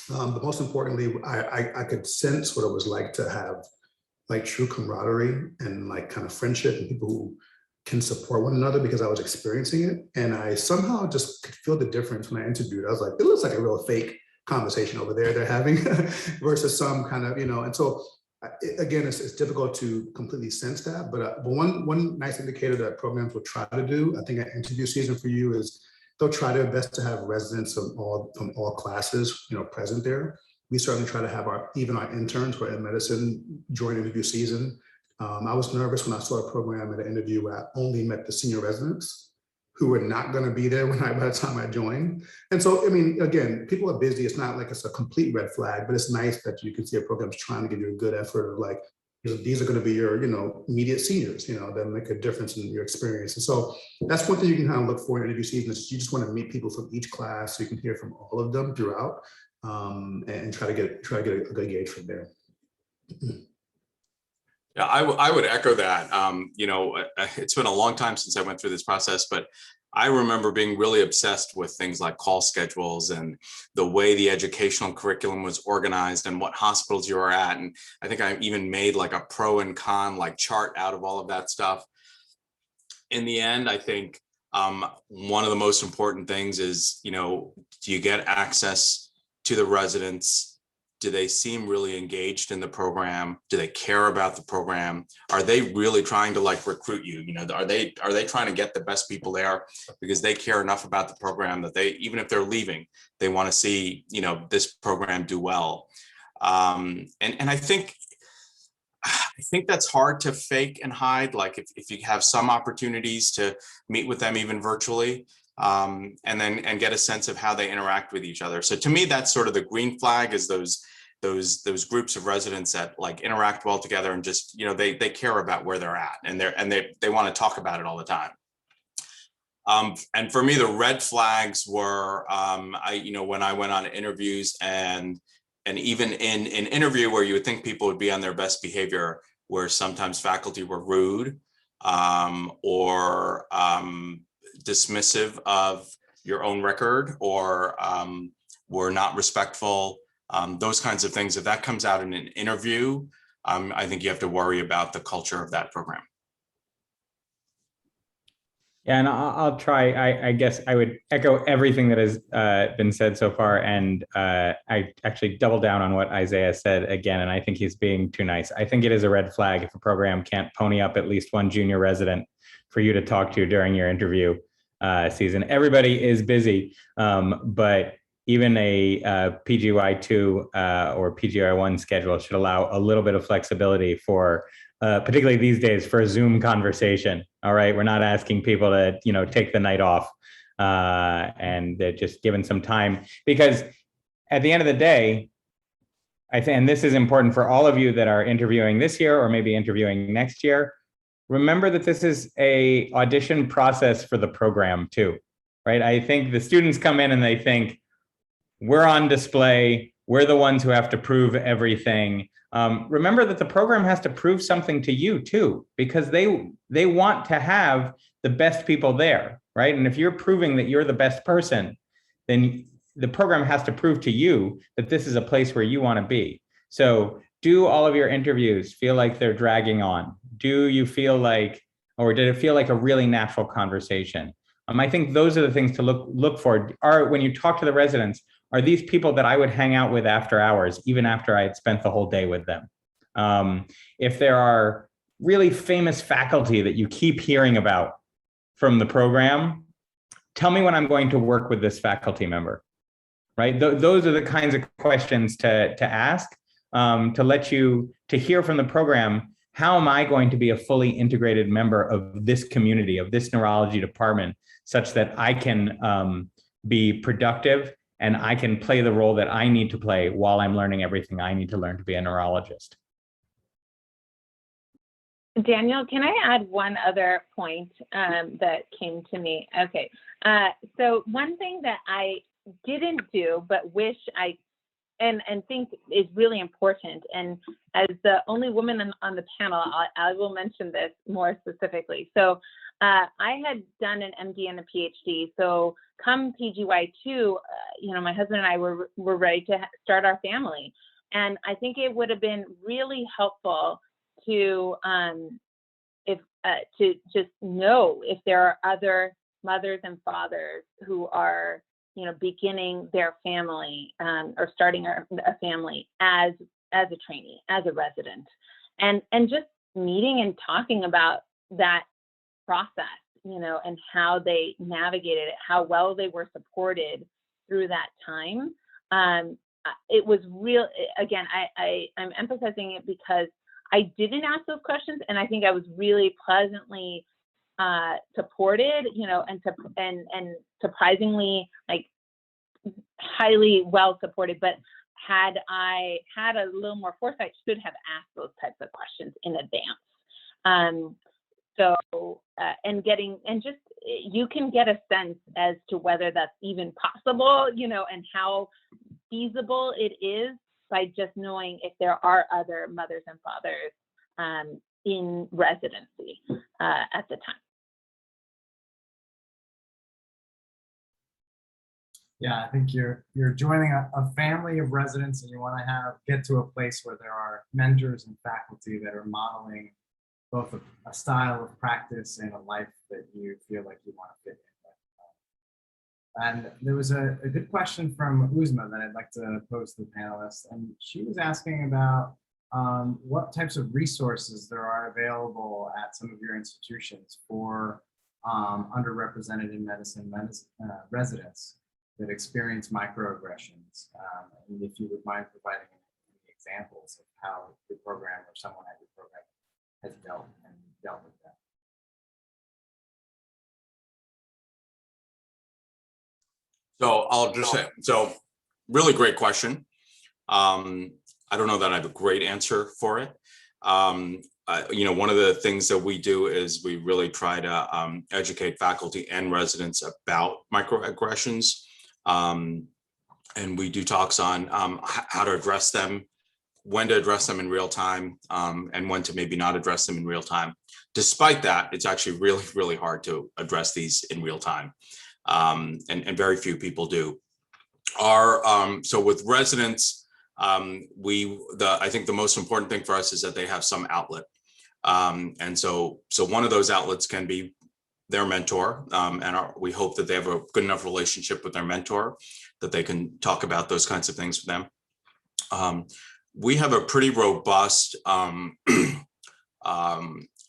But most importantly, I could sense what it was like to have like true camaraderie and like kind of friendship and people who can support one another, because I was experiencing it. And I somehow just could feel the difference when I interviewed. I was like, it looks like a real fake conversation over there they're having versus some kind of, and so again, it's difficult to completely sense that. But one nice indicator that programs will try to do, I think at interview season for you, is they'll try their best to have residents from all classes, present there. We certainly try to have our interns who are in medicine join interview season. I was nervous when I saw a program at an interview where I only met the senior residents who were not going to be there by the time I joined. And so, again, people are busy. It's not like it's a complete red flag, but it's nice that you can see a program's trying to give you a good effort of like, these are going to be your, immediate seniors, that make a difference in your experience. And so that's one thing you can kind of look for in interview season, is you just want to meet people from each class so you can hear from all of them throughout, and try to get a good gauge from there. Yeah, I would echo that. It's been a long time since I went through this process, but I remember being really obsessed with things like call schedules and the way the educational curriculum was organized and what hospitals you were at. And I think I even made like a pro and con like chart out of all of that stuff. In the end, I think one of the most important things is, do you get access to the residents? Do they seem really engaged in the program? Do they care about the program? Are they really trying to like recruit you? Are they trying to get the best people there because they care enough about the program that they, even if they're leaving, they want to see, this program do well. And I think that's hard to fake and hide. Like if you have some opportunities to meet with them even virtually, and get a sense of how they interact with each other. So to me, that's sort of the green flag, is those groups of residents that like interact well together and just, they care about where they're at, and they want to talk about it all the time. And for me, the red flags were, when I went on interviews and even in an interview where you would think people would be on their best behavior, where sometimes faculty were rude, or dismissive of your own record, or were not respectful, those kinds of things. If that comes out in an interview, I think you have to worry about the culture of that program. Yeah, and I'll try. I guess I would echo everything that has been said so far, and I actually double down on what Isaiah said again, and I think he's being too nice. I think it is a red flag if a program can't pony up at least one junior resident for you to talk to during your interview season. Everybody is busy, but even a PGY2 or PGY1 schedule should allow a little bit of flexibility for particularly these days, for a Zoom conversation. All right, we're not asking people to, take the night off, and just given some time, because at the end of the day, I think, and this is important for all of you that are interviewing this year or maybe interviewing next year. Remember that this is a audition process for the program too, right? I think the students come in and they think we're on display. We're the ones who have to prove everything. Remember that the program has to prove something to you too, because they want to have the best people there, right? And if you're proving that you're the best person, then the program has to prove to you that this is a place where you want to be. So do all of your interviews feel like they're dragging on? Do you feel like, or did it feel like a really natural conversation? I think those are the things to look for. When you talk to the residents, are these people that I would hang out with after hours, even after I had spent the whole day with them? If there are really famous faculty that you keep hearing about from the program, tell me when I'm going to work with this faculty member, right? Those are the kinds of questions to ask, to hear from the program, how am I going to be a fully integrated member of this community, of this neurology department, such that I can be productive and I can play the role that I need to play while I'm learning everything I need to learn to be a neurologist. Daniel, can I add one other point that came to me? Okay, so one thing that I didn't do but wish I and think is really important, and as the only woman on the panel, I will mention this more specifically. So I had done an MD and a PhD. So come PGY2, my husband and I were ready to start our family. And I think it would have been really helpful to to just know if there are other mothers and fathers who are, beginning their family or starting a family as a trainee, as a resident, and just meeting and talking about that process, and how they navigated it, how well they were supported through that time. It was real. Again, I'm emphasizing it because I didn't ask those questions, and I think I was really pleasantly supported, and surprisingly, like, highly well supported. But had I had a little more foresight, should have asked those types of questions in advance. You can get a sense as to whether that's even possible, and how feasible it is by just knowing if there are other mothers and fathers in residency at the time. Yeah, I think you're joining a family of residents, and you want to get to a place where there are mentors and faculty that are modeling both a style of practice and a life that you feel like you want to fit in. And there was a good question from Uzma that I'd like to pose to the panelists, and she was asking about what types of resources there are available at some of your institutions for underrepresented in medicine residents that experience microaggressions. And if you would mind providing any examples of how your program or someone at your program has dealt with that. So I'll just say, really great question. I don't know that I have a great answer for it. One of the things that we do is we really try to educate faculty and residents about microaggressions. And we do talks on how to address them, when to address them in real time, and when to maybe not address them in real time. Despite that, it's actually really, really hard to address these in real time. And very few people do. So with residents, I think the most important thing for us is that they have some outlet. And so one of those outlets can be their mentor, we hope that they have a good enough relationship with their mentor that they can talk about those kinds of things with them. We have a pretty robust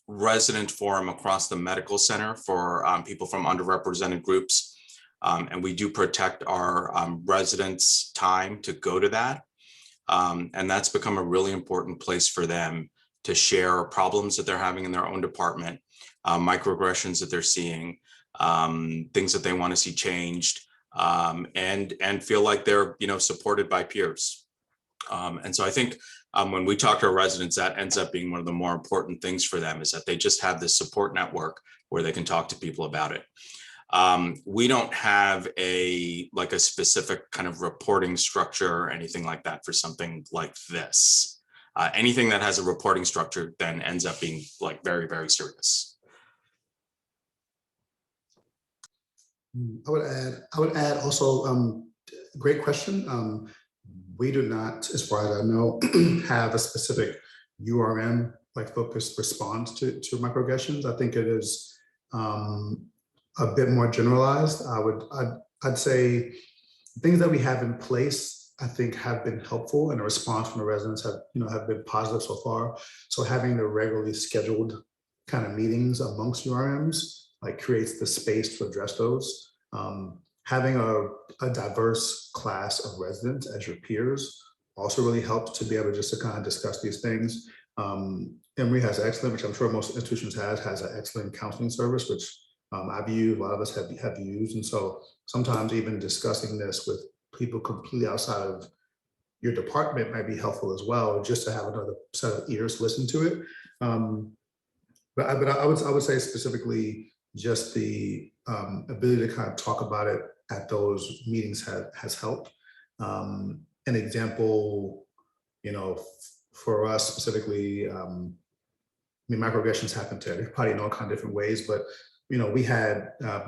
resident forum across the medical center for people from underrepresented groups. And we do protect our residents' time to go to that. And that's become a really important place for them to share problems that they're having in their own department, microaggressions that they're seeing, things that they want to see changed, and feel like they're, supported by peers. And so I think when we talk to our residents, that ends up being one of the more important things for them, is that they just have this support network where they can talk to people about it. We don't have a specific kind of reporting structure or anything like that for something like this. Anything that has a reporting structure then ends up being very, very serious. I would add also, great question. We do not, as far as I know, have a specific URM focused response to microaggressions. I think it is a bit more generalized. I'd say things that we have in place, I think, have been helpful, and the response from the residents have been positive so far. So having the regularly scheduled kind of meetings amongst URMs creates the space to address those. Having a diverse class of residents as your peers also really helps to be able just to kind of discuss these things. Emory has excellent, which I'm sure most institutions has an excellent counseling service, which I've used, a lot of us have used. And so sometimes even discussing this with people completely outside of your department might be helpful as well, just to have another set of ears listen to it. But I would say specifically just the ability to kind of talk about it at those meetings has helped. An example, for us specifically, microaggressions happen to everybody in all kinds of different ways, but we had a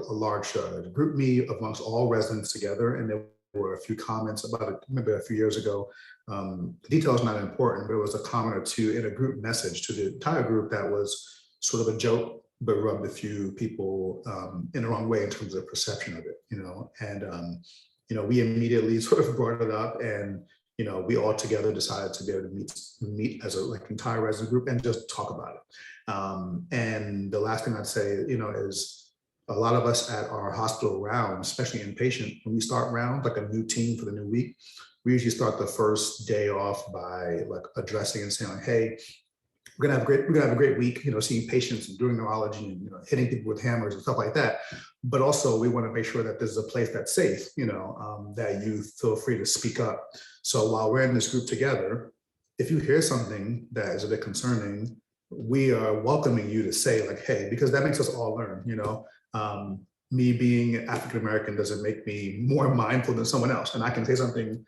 large group meet amongst all residents together, and there were a few comments about it maybe a few years ago. The detail is not important, but it was a comment or two in a group message to the entire group that was sort of a joke, but rubbed a few people in the wrong way in terms of perception of it, and we immediately sort of brought it up, and we all together decided to be able to meet as a entire resident group and just talk about it. And the last thing I'd say, is a lot of us at our hospital round, especially inpatient, when we start round, a new team for the new week, we usually start the first day off by addressing and saying hey, we're gonna have a great week, seeing patients and doing neurology and hitting people with hammers and stuff like that. But also we want to make sure that this is a place that's safe, that you feel free to speak up. So while we're in this group together, if you hear something that is a bit concerning, we are welcoming you to say hey, because that makes us all learn. Me being African American doesn't make me more mindful than someone else, and I can say something,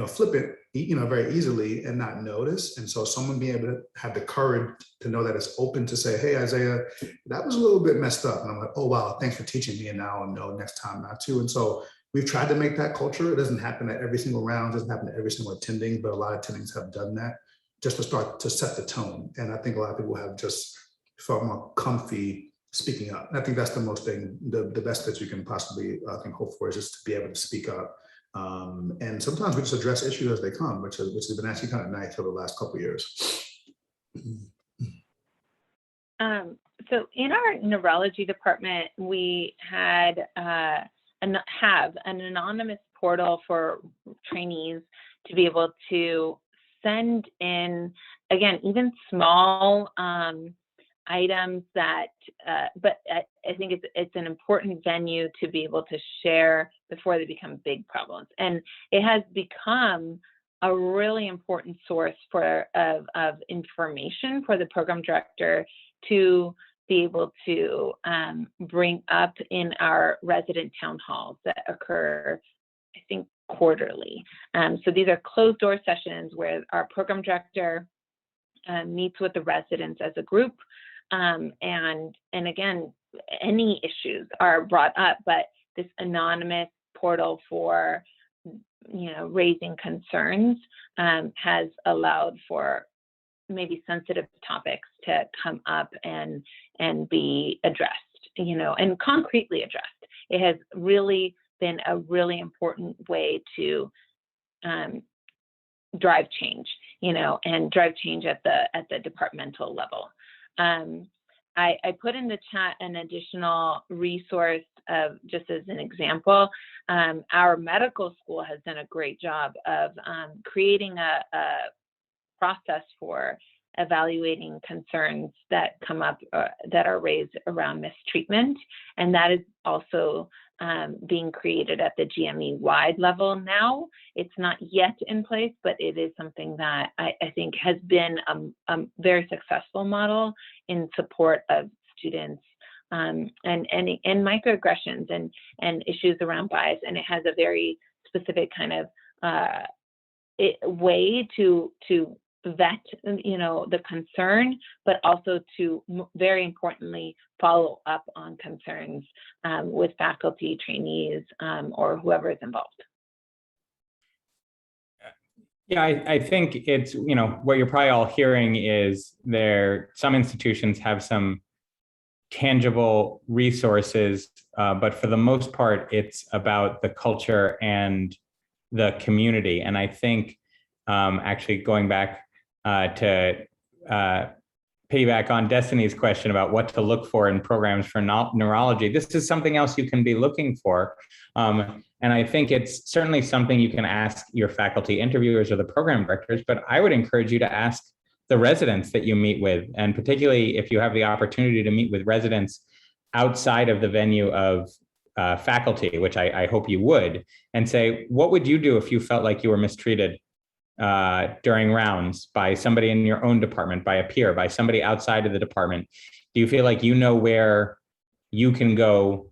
flippant, very easily and not notice. And so someone being able to have the courage to know that it's open to say, hey, Isaiah, that was a little bit messed up. And I'm like, oh, wow, thanks for teaching me. And now I know next time not to. And so we've tried to make that culture. It doesn't happen at every single round, it doesn't happen at every single attending, but a lot of attendings have done that just to start to set the tone. And I think a lot of people have just felt more comfy speaking up. And I think that's the best that you can possibly hope for, is just to be able to speak up. And sometimes we just address issues as they come, which has been actually kind of nice over the last couple of years. So in our neurology department, we have an anonymous portal for trainees to be able to send in, again, even small items that, but I think it's an important venue to be able to share before they become big problems. And it has become a really important source of information for the program director to be able to bring up in our resident town halls that occur, I think, quarterly. So these are closed door sessions where our program director meets with the residents as a group. And again, any issues are brought up, but this anonymous portal for, raising concerns has allowed for maybe sensitive topics to come up and be addressed. and concretely addressed. It has really been a really important way to drive change, and drive change at the departmental level. I put in the chat an additional resource of, just as an example, our medical school has done a great job of creating a process for evaluating concerns that come up that are raised around mistreatment. And that is also being created at the GME-wide level now. It's not yet in place, but it is something that I think has been a very successful model in support of students and microaggressions and issues around bias. And it has a very specific kind of way to vet, the concern, but also to, very importantly, follow up on concerns with faculty, trainees, or whoever is involved. Yeah, I think it's, what you're probably all hearing is some institutions have some tangible resources, but for the most part, it's about the culture and the community. And I think actually going back to piggyback on Destiny's question about what to look for in programs for neurology, this is something else you can be looking for. And I think it's certainly something you can ask your faculty interviewers or the program directors, but I would encourage you to ask the residents that you meet with, and particularly if you have the opportunity to meet with residents outside of the venue of faculty, which I hope you would, and say, what would you do if you felt like you were mistreated during rounds by somebody in your own department, by a peer, by somebody outside of the department? Do you feel like you know where you can go,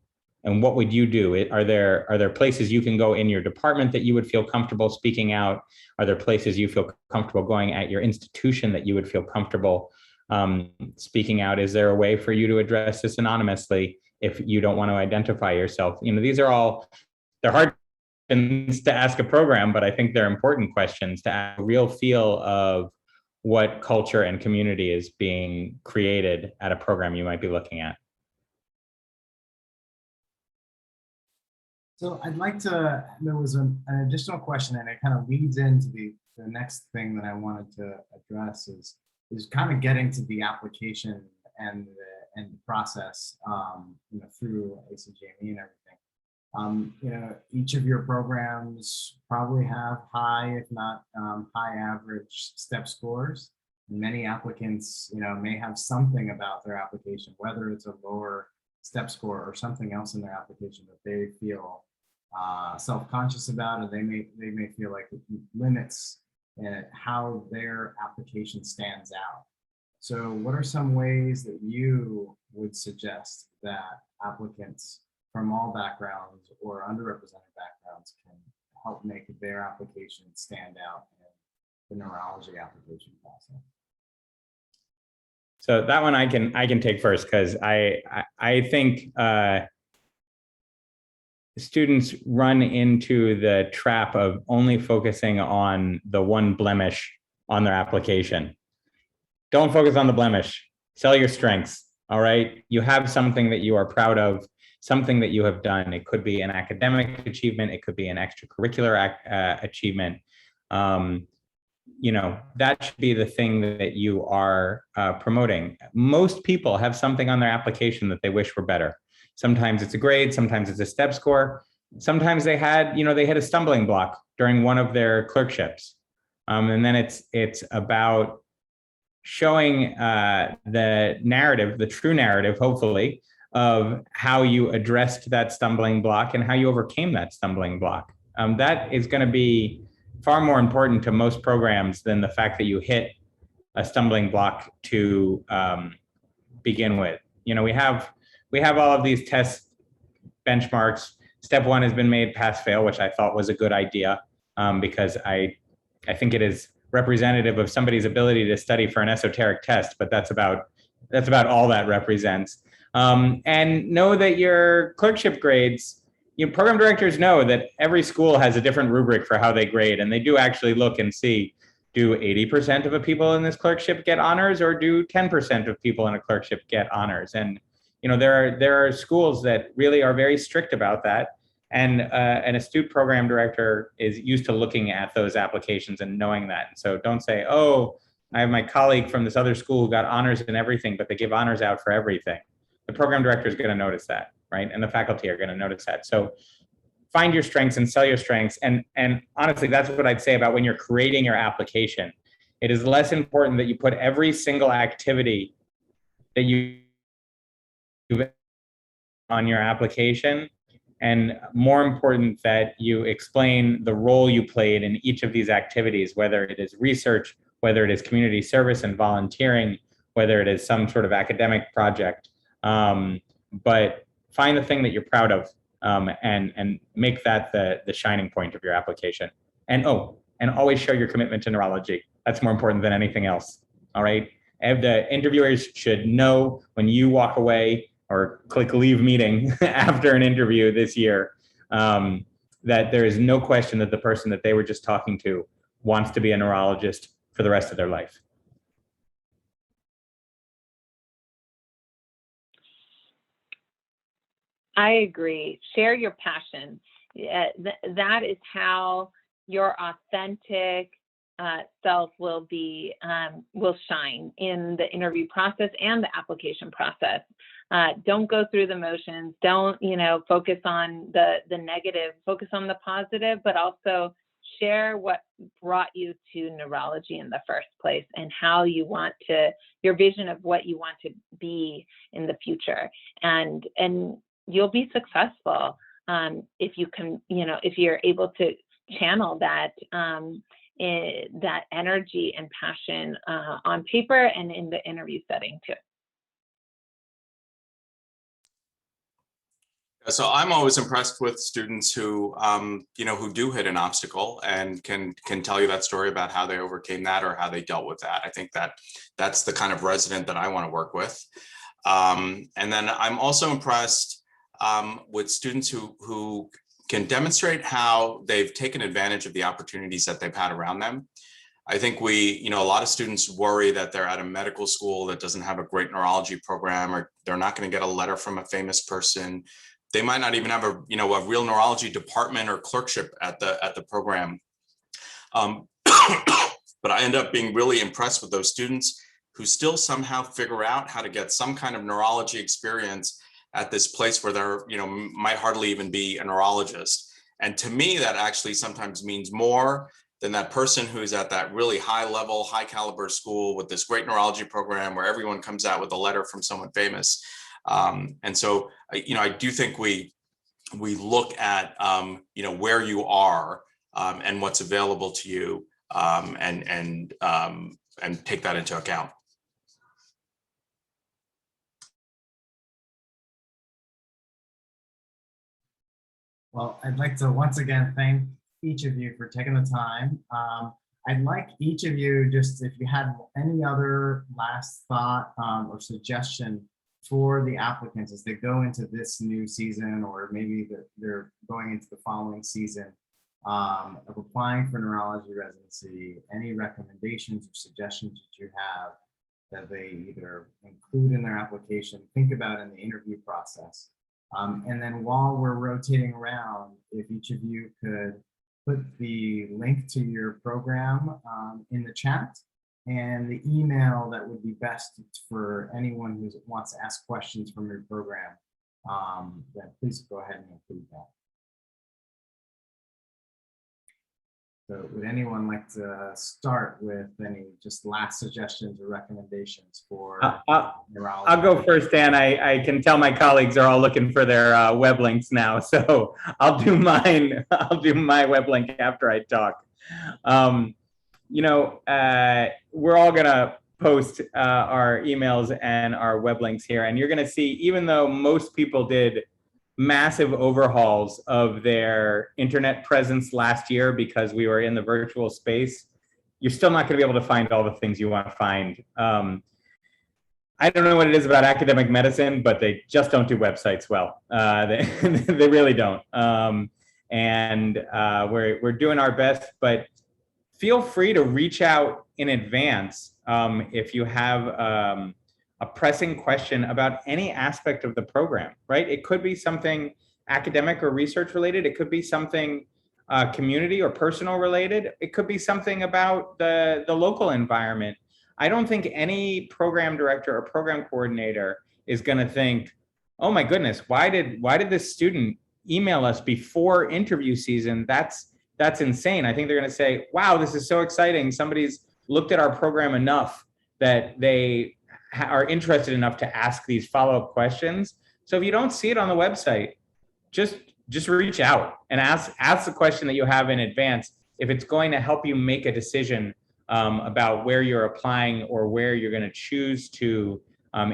and what would you do? Are there places you can go in your department that you would feel comfortable speaking out? Are there places you feel comfortable going at your institution that you would feel comfortable speaking out? Is there a way for you to address this anonymously if you don't want to identify yourself? These are they're hard to ask a program, but I think they're important questions to have a real feel of what culture and community is being created at a program you might be looking at. So I'd like to, there was an additional question, and it kind of leads into the next thing that I wanted to address is kind of getting to the application and the process, through ACGME and everything. Each of your programs probably have high, if not high average step scores. Many applicants, may have something about their application, whether it's a lower step score or something else in their application that they feel self-conscious about, and they may feel like it limits how their application stands out. So what are some ways that you would suggest that applicants from all backgrounds or underrepresented backgrounds can help make their application stand out in the neurology application process? So that one I can take first, because I think students run into the trap of only focusing on the one blemish on their application. Don't focus on the blemish. Sell your strengths. All right. You have something that you are proud of, something that you have done. It could be an academic achievement. It could be an extracurricular achievement. That should be the thing that you are promoting. Most people have something on their application that they wish were better. Sometimes it's a grade, sometimes it's a step score. Sometimes they had a stumbling block during one of their clerkships. And then it's about showing the narrative, the true narrative, hopefully, of how you addressed that stumbling block and how you overcame that stumbling block. That is going to be far more important to most programs than the fact that you hit a stumbling block to begin with. We have all of these test benchmarks. Step one has been made pass fail, which I thought was a good idea because I think it is representative of somebody's ability to study for an esoteric test, but that's about all that represents. And know that your clerkship grades, program directors know that every school has a different rubric for how they grade, and they do actually look and see, do 80% of the people in this clerkship get honors, or do 10% of people in a clerkship get honors? And there are schools that really are very strict about that. And an astute program director is used to looking at those applications and knowing that. And so don't say, oh, I have my colleague from this other school who got honors in everything, but they give honors out for everything. The program director is going to notice that, right? And the faculty are going to notice that. So find your strengths and sell your strengths. And honestly, that's what I'd say about when you're creating your application. It is less important that you put every single activity that you on your application, and more important that you explain the role you played in each of these activities, whether it is research, whether it is community service and volunteering, whether it is some sort of academic project. But find the thing that you're proud of, and make that the shining point of your application. And always show your commitment to neurology. That's more important than anything else. All right. And the interviewers should know when you walk away or click leave meeting after an interview this year, that there is no question that the person that they were just talking to wants to be a neurologist for the rest of their life. I agree. Share your passion. That is how your authentic self will shine in the interview process and the application process. Don't go through the motions. Don't, focus on the negative, focus on the positive, but also share what brought you to neurology in the first place and how you want to, your vision of what you want to be in the future. And you'll be successful if you can, if you're able to channel that that energy and passion on paper and in the interview setting too. So I'm always impressed with students who, who do hit an obstacle and can tell you that story about how they overcame that or how they dealt with that. I think that's the kind of resident that I want to work with. And then I'm also impressed with students who can demonstrate how they've taken advantage of the opportunities that they've had around them. I think a lot of students worry that they're at a medical school that doesn't have a great neurology program, or they're not going to get a letter from a famous person. They might not even have a real neurology department or clerkship at the program. But I end up being really impressed with those students who still somehow figure out how to get some kind of neurology experience at this place where there, might hardly even be a neurologist. And to me, that actually sometimes means more than that person who's at that really high level, high caliber school with this great neurology program where everyone comes out with a letter from someone famous. And so, I do think we look at, where you are and what's available to you, and take that into account. Well, I'd like to once again thank each of you for taking the time. I'd like each of you, just if you had any other last thought or suggestion for the applicants as they go into this new season, or maybe they're going into the following season of applying for neurology residency, any recommendations or suggestions that you have that they either include in their application, think about in the interview process. And then while we're rotating around, if each of you could put the link to your program in the chat and the email that would be best for anyone who wants to ask questions from your program, then please go ahead and include that. So would anyone like to start with any just last suggestions or recommendations for neurology? I'll go first, Dan. I can tell my colleagues are all looking for their web links now, so I'll do mine. I'll do my web link after I talk. We're all gonna post our emails and our web links here, and you're gonna see, even though most people did massive overhauls of their internet presence last year because we were in the virtual space, you're still not going to be able to find all the things you want to find. I don't know what it is about academic medicine, but they just don't do websites well. They really don't. We're doing our best, but feel free to reach out in advance if you have a pressing question about any aspect of the program, right? It could be something academic or research related. It could be something community or personal related. It could be something about the local environment. I don't think any program director or program coordinator is going to think, oh my goodness, why did this student email us before interview season? That's insane. I think they're going to say, wow, this is so exciting. Somebody's looked at our program enough that they are interested enough to ask these follow-up questions. So if you don't see it on the website, just reach out and ask the question that you have in advance if it's going to help you make a decision about where you're applying or where you're going to choose to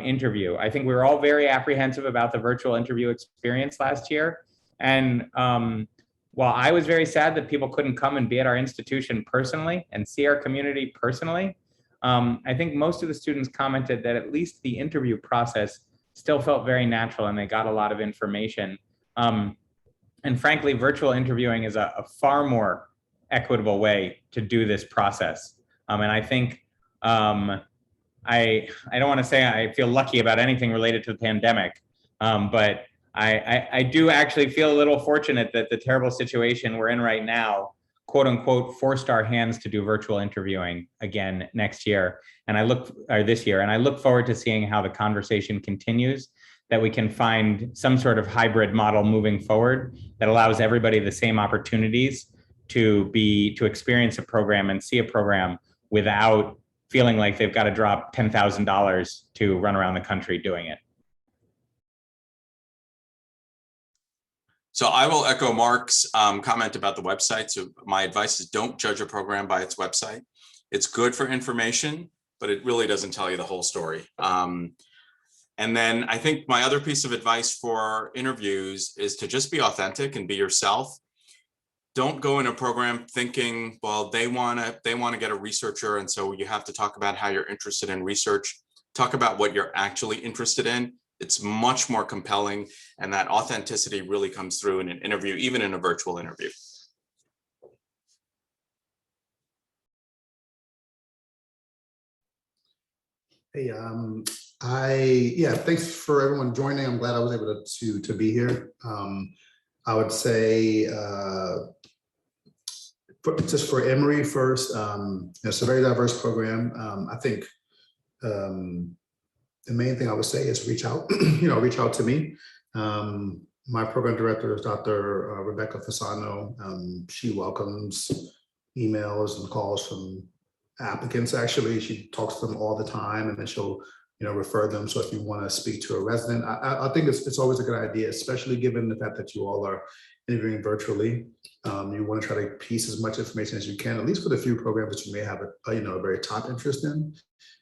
interview. I think we were all very apprehensive about the virtual interview experience last year. And while I was very sad that people couldn't come and be at our institution personally and see our community personally, I think most of the students commented that at least the interview process still felt very natural and they got a lot of information. And frankly, virtual interviewing is a far more equitable way to do this process. And I think I don't want to say I feel lucky about anything related to the pandemic, but I do actually feel a little fortunate that the terrible situation we're in right now, quote unquote, forced our hands to do virtual interviewing again next year. And this year. And I look forward to seeing how the conversation continues, that we can find some sort of hybrid model moving forward that allows everybody the same opportunities to experience a program and see a program without feeling like they've got to drop $10,000 to run around the country doing it. So I will echo Mark's comment about the website. So my advice is don't judge a program by its website. It's good for information, but it really doesn't tell you the whole story. And then I think my other piece of advice for interviews is to just be authentic and be yourself. Don't go in a program thinking, well, they want to get a researcher, and so you have to talk about how you're interested in research. Talk about what you're actually interested in. It's much more compelling, and that authenticity really comes through in an interview, even in a virtual interview. Hey, thanks for everyone joining. I'm glad I was able to be here. I would say just for Emory first, it's a very diverse program. I think the main thing I would say is reach out, reach out to me. My program director is Dr. Rebecca Fasano. She welcomes emails and calls from applicants. Actually, she talks to them all the time, and then she'll refer them. So if you want to speak to a resident, I think it's always a good idea, especially given the fact that you all are interviewing virtually. You want to try to piece as much information as you can, at least for the few programs that you may have a very top interest in.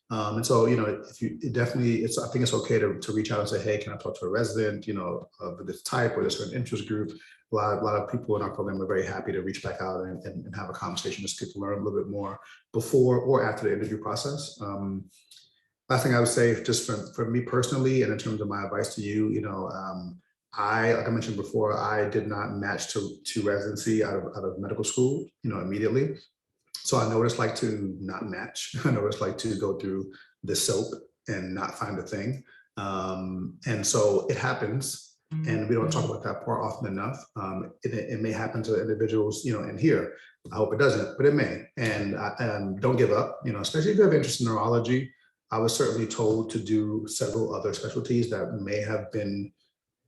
And so, if you I think it's okay to reach out and say, hey, can I talk to a resident, of this type or this certain interest group? A lot of people in our program are very happy to reach back out and have a conversation, just get to learn a little bit more before or after the interview process. Last thing I would say, just for me personally, and in terms of my advice to you, like I mentioned before, I did not match to residency out of medical school, immediately. So I know what it's like to not match. I know what it's like to go through the soap and not find a thing. And so it happens, and we don't talk about that part often enough. It may happen to individuals, in here. I hope it doesn't, but it may. And don't give up, especially if you have interest in neurology. I was certainly told to do several other specialties that may have been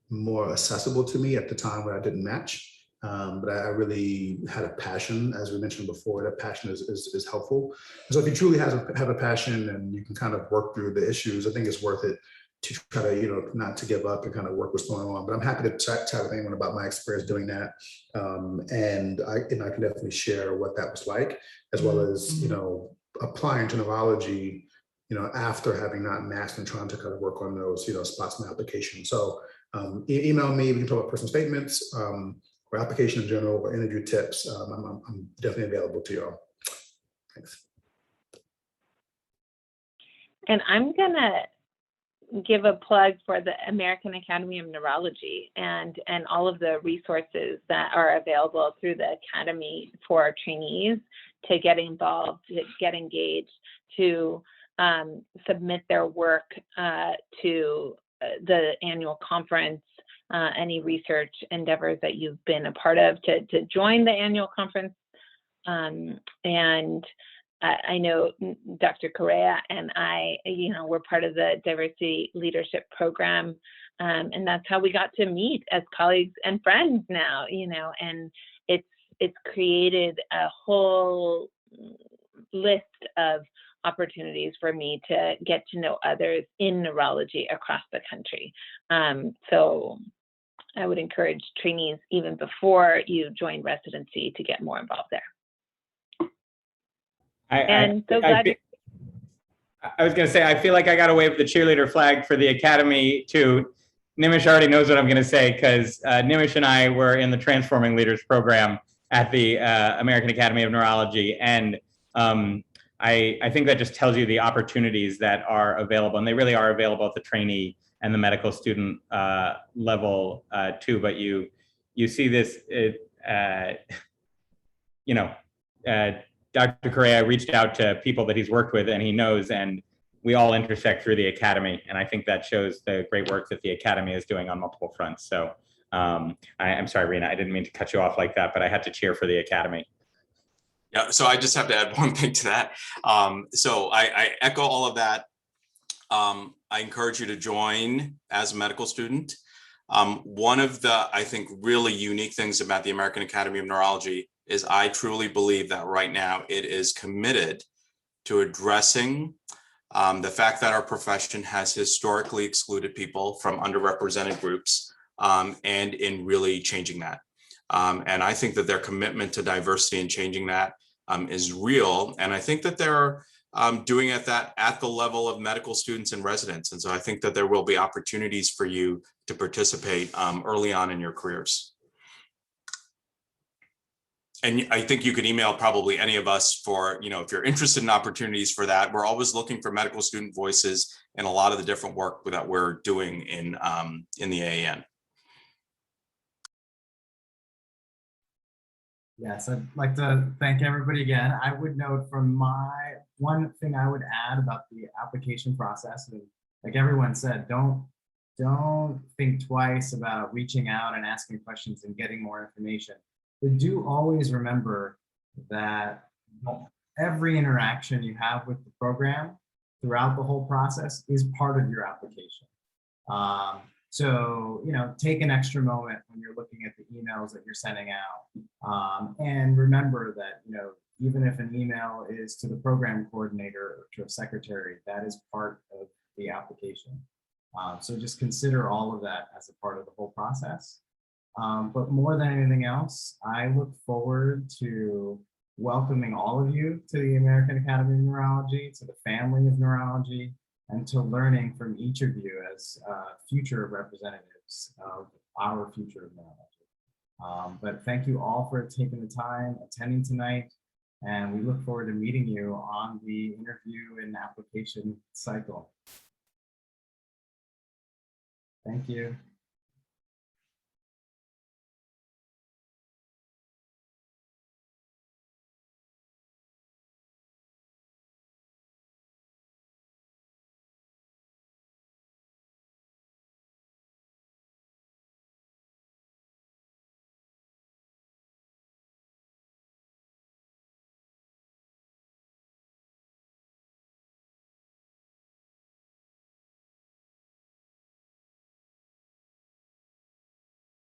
more accessible to me at the time when I didn't match. But I really had a passion, as we mentioned before. That passion is helpful. So if you truly have a passion and you can kind of work through the issues, I think it's worth it to try to, not to give up and kind of work what's going on. But I'm happy to chat with anyone about my experience doing that. And I can definitely share what that was like, as well as, applying to neurology, after having not matched and trying to kind of work on those, spots in the application. So email me, we can talk about personal statements, or application in general, or interview tips. I'm definitely available to y'all. Thanks. And I'm gonna give a plug for the American Academy of Neurology and all of the resources that are available through the Academy for trainees to get involved, to get engaged, to submit their work to the annual conference, any research endeavors that you've been a part of to join the annual conference. And I know Dr. Correa and I, we're part of the diversity leadership program. And that's how we got to meet as colleagues and friends now, and it's created a whole list of opportunities for me to get to know others in neurology across the country. So I would encourage trainees even before you join residency to get more involved there. I was going to say, I feel like I got to wave the cheerleader flag for the Academy too. Nimish already knows what I'm going to say, because Nimish and I were in the Transforming Leaders program at the American Academy of Neurology. And I think that just tells you the opportunities that are available. And they really are available at the trainee and the medical student level too. But you see this, Dr. Correa reached out to people that he's worked with and he knows, and we all intersect through the Academy. And I think that shows the great work that the Academy is doing on multiple fronts. So I'm sorry, Rena, I didn't mean to cut you off like that, but I had to cheer for the Academy. Yeah, so I just have to add one thing to that. So I echo all of that. I encourage you to join as a medical student. One of the, I think, really unique things about the American Academy of Neurology is I truly believe that right now it is committed to addressing the fact that our profession has historically excluded people from underrepresented groups, and in really changing that. And I think that their commitment to diversity and changing that is real. And I think that they're doing it at the level of medical students and residents. And so I think that there will be opportunities for you to participate early on in your careers. And I think you could email probably any of us for, if you're interested in opportunities for that. We're always looking for medical student voices in a lot of the different work that we're doing in the AAN. Yes, I'd like to thank everybody again. I would note from one thing I would add about the application process, and like everyone said, don't think twice about reaching out and asking questions and getting more information. But do always remember that every interaction you have with the program throughout the whole process is part of your application. So, take an extra moment when you're looking at the emails that you're sending out. And remember that, even if an email is to the program coordinator or to a secretary, that is part of the application. So just consider all of that as a part of the whole process. But more than anything else, I look forward to welcoming all of you to the American Academy of Neurology, to the family of neurology, and to learning from each of you as future representatives of our future of neurology. But thank you all for taking the time, attending tonight, and we look forward to meeting you on the interview and application cycle. Thank you.